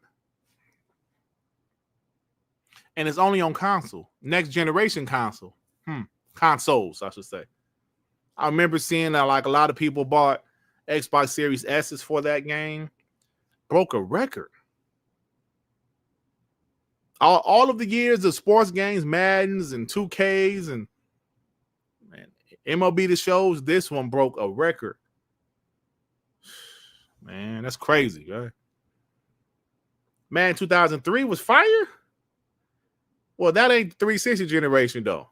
And it's only on console. Next generation console. Consoles, I should say. I remember seeing that like a lot of people bought Xbox Series S's for that game. Broke a record. All of the years of sports games, Maddens and 2Ks and MLB The Shows, this one broke a record. Man, that's crazy, right? Man, 2003 was fire? Well, that ain't the 360 generation, though.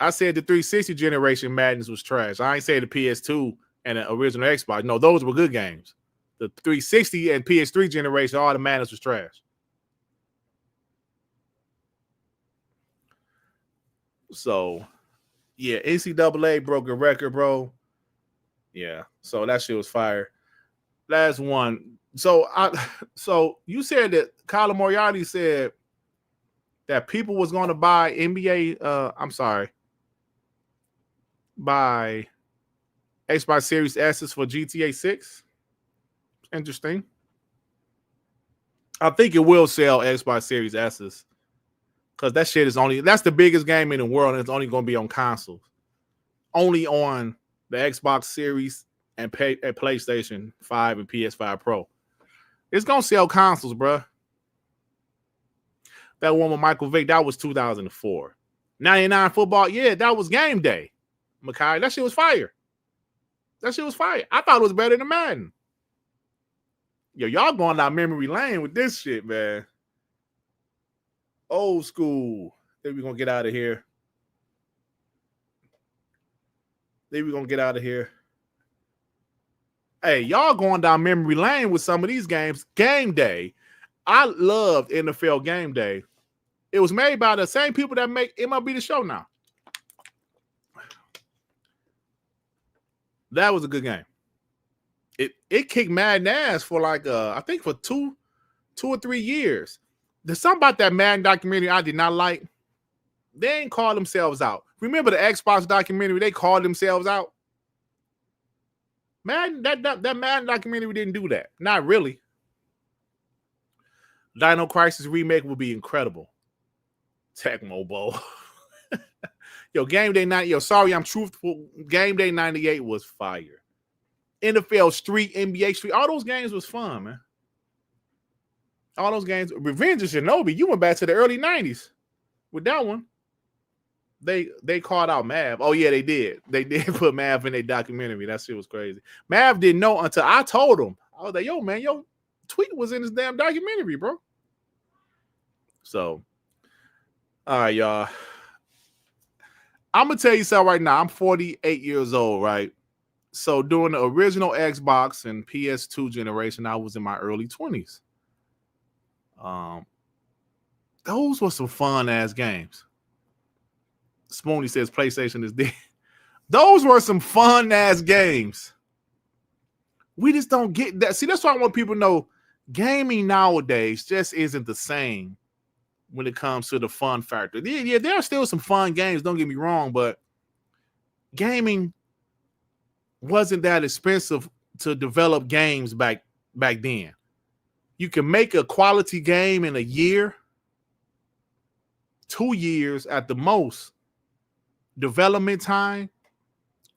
I said the 360 generation Maddens was trash. I ain't say the PS2 and the original Xbox. No, those were good games. The 360 and PS3 generation, all the Maddens was trash. So, yeah, NCAA broke a record, bro. Yeah, so that shit was fire. Last one. So you said that Kyler Moriarty said that people was going to buy buy Xbox Series S's for GTA 6. Interesting. I think it will sell Xbox Series S's. Because that shit that's the biggest game in the world, and it's only going to be on consoles. Only on the Xbox Series and PlayStation 5 and PS5 Pro. It's going to sell consoles, bro. That one with Michael Vick, that was 2004. 99 football, yeah, that was game day. Makai, that shit was fire. I thought it was better than Madden. Yo, y'all going down memory lane with this shit, man. Old school. Then we're going to get out of here. Hey, y'all going down memory lane with some of these games. Game Day. I loved NFL Game Day. It was made by the same people that make MLB The Show now. That was a good game. It kicked Madden ass for like I think for two or 3 years. There's something about that Madden documentary I did not like. They ain't call themselves out. Remember the Xbox documentary? They called themselves out. Madden, that Madden documentary didn't do that. Not really. Dino Crisis remake would be incredible. Tecmo Bowl. Yo, Game Day 98. Yo, sorry, I'm truthful. Game Day 98 was fire. NFL Street, NBA Street, all those games was fun, man. All those games. Revenge of Shinobi, you went back to the early 90s with that one. They called out Mav. Oh, yeah, they did. They did put Mav in their documentary. That shit was crazy. Mav didn't know until I told him. I was like, yo, man, your tweet was in this damn documentary, bro. So, all right, y'all. I'm going to tell you something right now. I'm 48 years old, right? So during the original Xbox and PS2 generation, I was in my early 20s. Those were some fun ass games. Spoony says PlayStation is dead. Those were some fun ass games. We just don't get that. See, that's why I want people to know gaming nowadays just isn't the same when it comes to the fun factor. Yeah, there are still some fun games, don't get me wrong, but gaming wasn't that expensive to develop games back then. You can make a quality game in a year, 2 years at the most. Development time.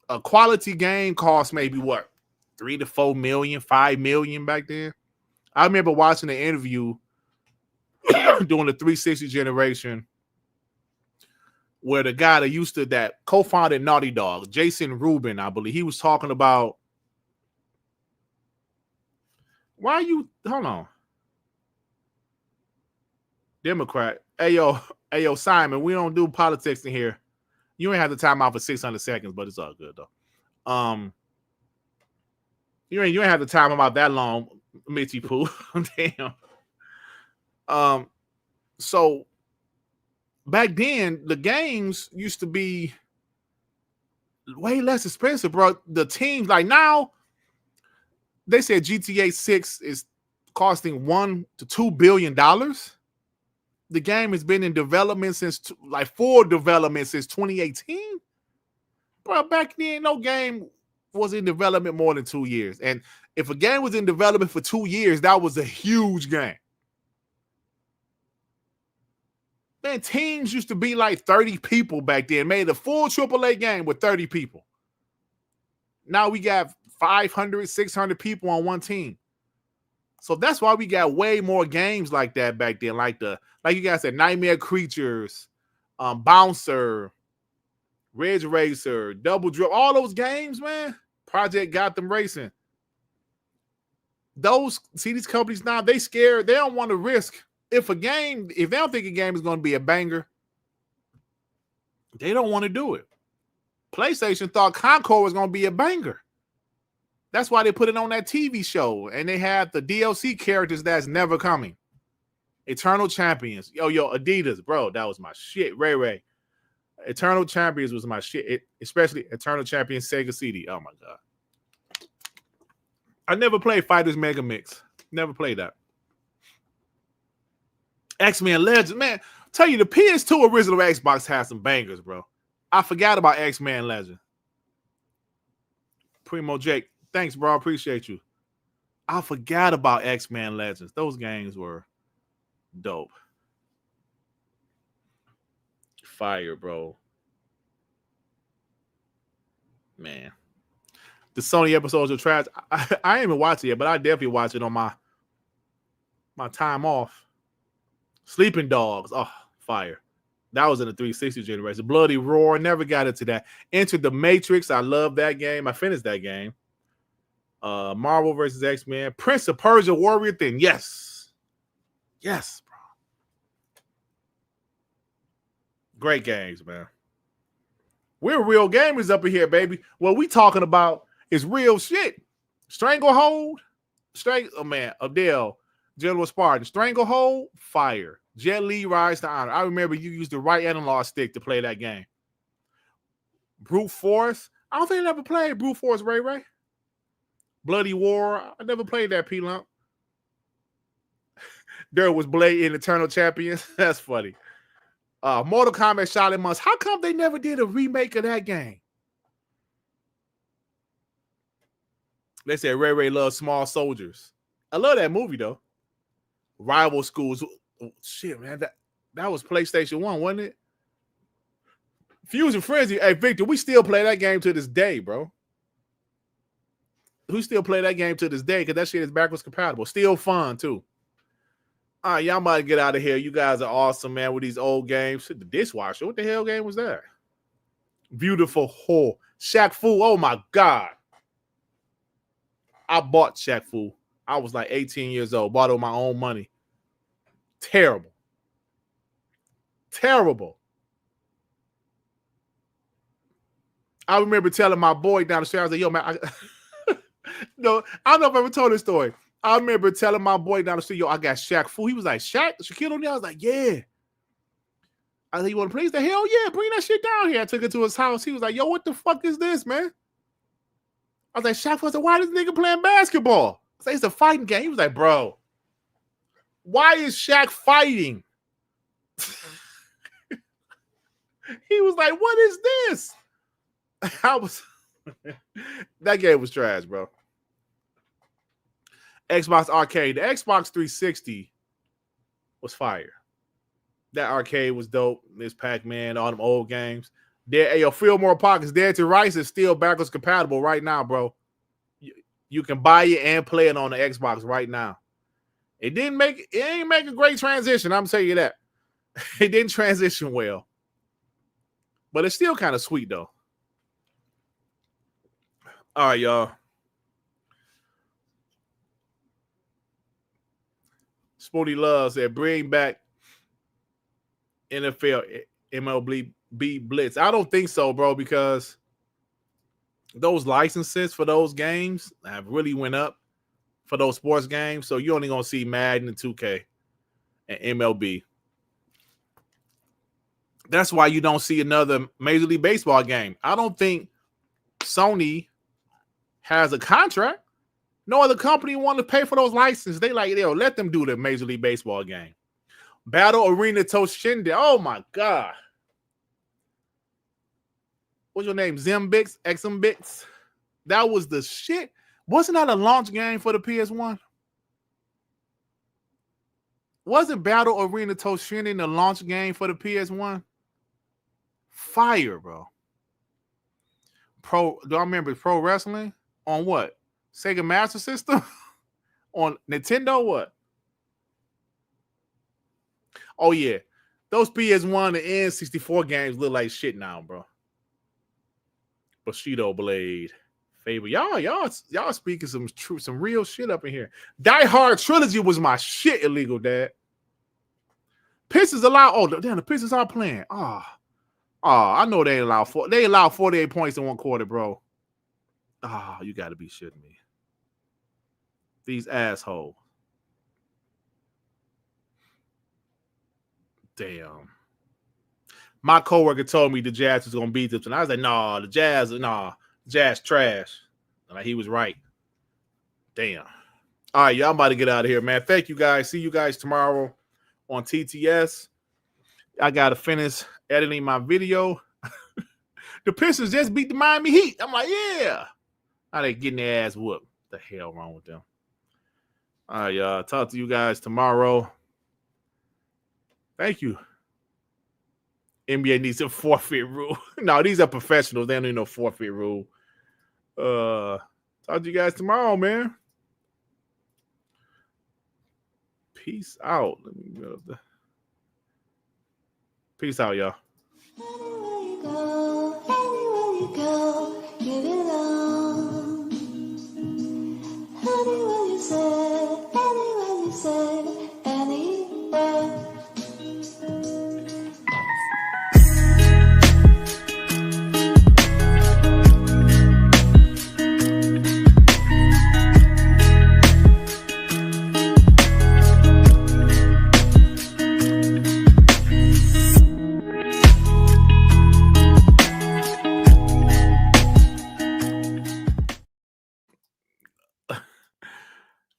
A quality game cost maybe what? 3 to 4 million, 5 million back then. I remember watching an interview during the 360 generation where the guy that co-founded Naughty Dog, Jason Rubin, I believe, he was talking about hold on. Democrat. Hey yo, Simon, we don't do politics in here. You ain't have the time out for 600 seconds, but it's all good though. You ain't have the time about that long, Mitchy Poo. Damn. So back then, the games used to be way less expensive, bro. The teams, like now, they said GTA 6 is costing $1 to $2 billion. The game has been in development full development since 2018. Bro, back then, no game was in development more than 2 years. And if a game was in development for 2 years, that was a huge game. Man, teams used to be like 30 people back then. Made a full AAA game with 30 people. Now we got 500, 600 people on one team. So that's why we got way more games like that back then. Like you guys said, Nightmare Creatures, Bouncer, Ridge Racer, Double Dribble, all those games, man. Project Gotham Racing. These companies now, they scared. They don't want to risk. If they don't think a game is going to be a banger, they don't want to do it. PlayStation thought Concord was going to be a banger. That's why they put it on that TV show. And they have the DLC characters that's never coming. Eternal Champions. Yo, Adidas, bro. That was my shit. Ray. Eternal Champions was my shit. Especially Eternal Champions Sega CD. Oh, my God. I never played Fighters Mega Mix. Never played that. X-Men Legends. Man, tell you, the PS2 original Xbox has some bangers, bro. I forgot about X-Men Legends. Primo Jake. Thanks, bro. I appreciate you. I forgot about X-Men Legends. Those games were dope. Fire, bro. Man. The Sony episodes are trash. I ain't even watch it yet, but I definitely watch it on my time off. Sleeping Dogs. Oh, fire. That was in the 360 generation. Bloody Roar. Never got into that. Entered the Matrix. I love that game. I finished that game. Marvel vs. X-Men. Prince of Persia Warrior Thing. Yes. Yes, bro. Great games, man. We're real gamers up in here, baby. What we talking about is real shit. Stranglehold. Oh, man. Adele. General Spartan. Stranglehold. Fire. Jet Li Rise to Honor. I remember you used the right analog stick to play that game. Brute Force. I don't think I ever played Brute Force, Ray. Bloody War. I never played that, P-Lump. There was Blade in Eternal Champions. That's funny. Mortal Kombat Shaolin Monks. How come they never did a remake of that game? They said Ray loves Small Soldiers. I love that movie, though. Rival Schools. Oh, shit, man. That was PlayStation 1, wasn't it? Fusion Frenzy. Hey, Victor, we still play that game to this day, bro. We still play that game to this day because that shit is backwards compatible. Still fun, too. All right, y'all might get out of here. You guys are awesome, man, with these old games. The dishwasher. What the hell game was that? Beautiful whore. Shaq Fu. Oh, my God. I bought Shaq Fu. I was like 18 years old. Bought it with my own money. Terrible. I remember telling my boy down the street, I was like, yo, man, no, I don't know if I ever told this story. I remember telling my boy down the street, yo, I got Shaq Fu. He was like, Shaq? Shaquille O'Neal? I was like, yeah. I said, you want to play? He said, hell yeah, bring that shit down here. I took it to his house. He was like, yo, what the fuck is this, man? I was like, Shaq, I said, why is this nigga playing basketball? I said, it's a fighting game. He was like, bro, why is Shaq fighting? He was like, what is this? That game was trash, bro. Xbox Arcade. The Xbox 360 was fire. That arcade was dope. This Pac-Man, all them old games. Yo, Fillmore Pockets, Dead to Rice is still backwards compatible right now, bro. You can buy it and play it on the Xbox right now. It ain't make a great transition, I'm telling you that. It didn't transition well. But it's still kind of sweet, though. All right, y'all. Sporty Love said, bring back NFL MLB Blitz. I don't think so, bro, because those licenses for those games have really went up for those sports games. So you're only going to see Madden and 2K and MLB. That's why you don't see another Major League Baseball game. I don't think Sony has a contract. No other company want to pay for those licenses. They like, yo, let them do the Major League Baseball game. Battle Arena Toshinden. Oh my God. What's your name? Zimbix? Xmbix? That was the shit. Wasn't that a launch game for the PS1? Wasn't Battle Arena Toshinden the launch game for the PS1? Fire, bro. Do I remember Pro Wrestling? On what? Sega Master System? On Nintendo? What? Oh, yeah. Those PS1 and N64 games look like shit now, bro. Bushido Blade. Fable. Y'all speaking some real shit up in here. Die Hard Trilogy was my shit, Illegal Dad. Pistons allow. Oh, damn, the Pistons are playing. I know they allow 48 points in one quarter, bro. You got to be shitting me. These assholes. Damn. My coworker told me the Jazz was gonna beat them, and I was like, "Nah, the Jazz trash." And like, he was right. Damn. All right, y'all, I'm about to get out of here, man. Thank you guys. See you guys tomorrow on TTS. I gotta finish editing my video. The Pistons just beat the Miami Heat. I'm like, yeah. Now they getting their ass whooped. What the hell wrong with them? All right, y'all. Talk to you guys tomorrow. Thank you. NBA needs a forfeit rule. No, these are professionals. They don't need no forfeit rule. Talk to you guys tomorrow, man. Peace out. Let me go. Peace out, y'all. Anywhere you go, you belong. Anywhere you say, anywhere.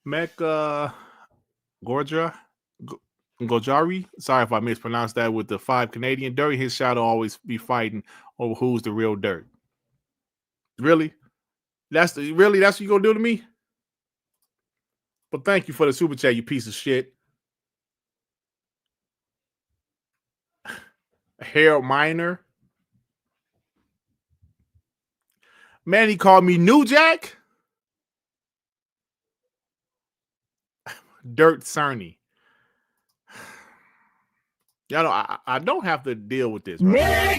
Mecca Gojari. Sorry if I mispronounced that with the 5 Canadian. Dirt, his shadow always be fighting over who's the real Dirt. Really? That's what you gonna do to me? But thank you for the super chat, you piece of shit. Harold Miner. Man, he called me New Jack. Dirt Cerny. Y'all know I don't have to deal with this. Right?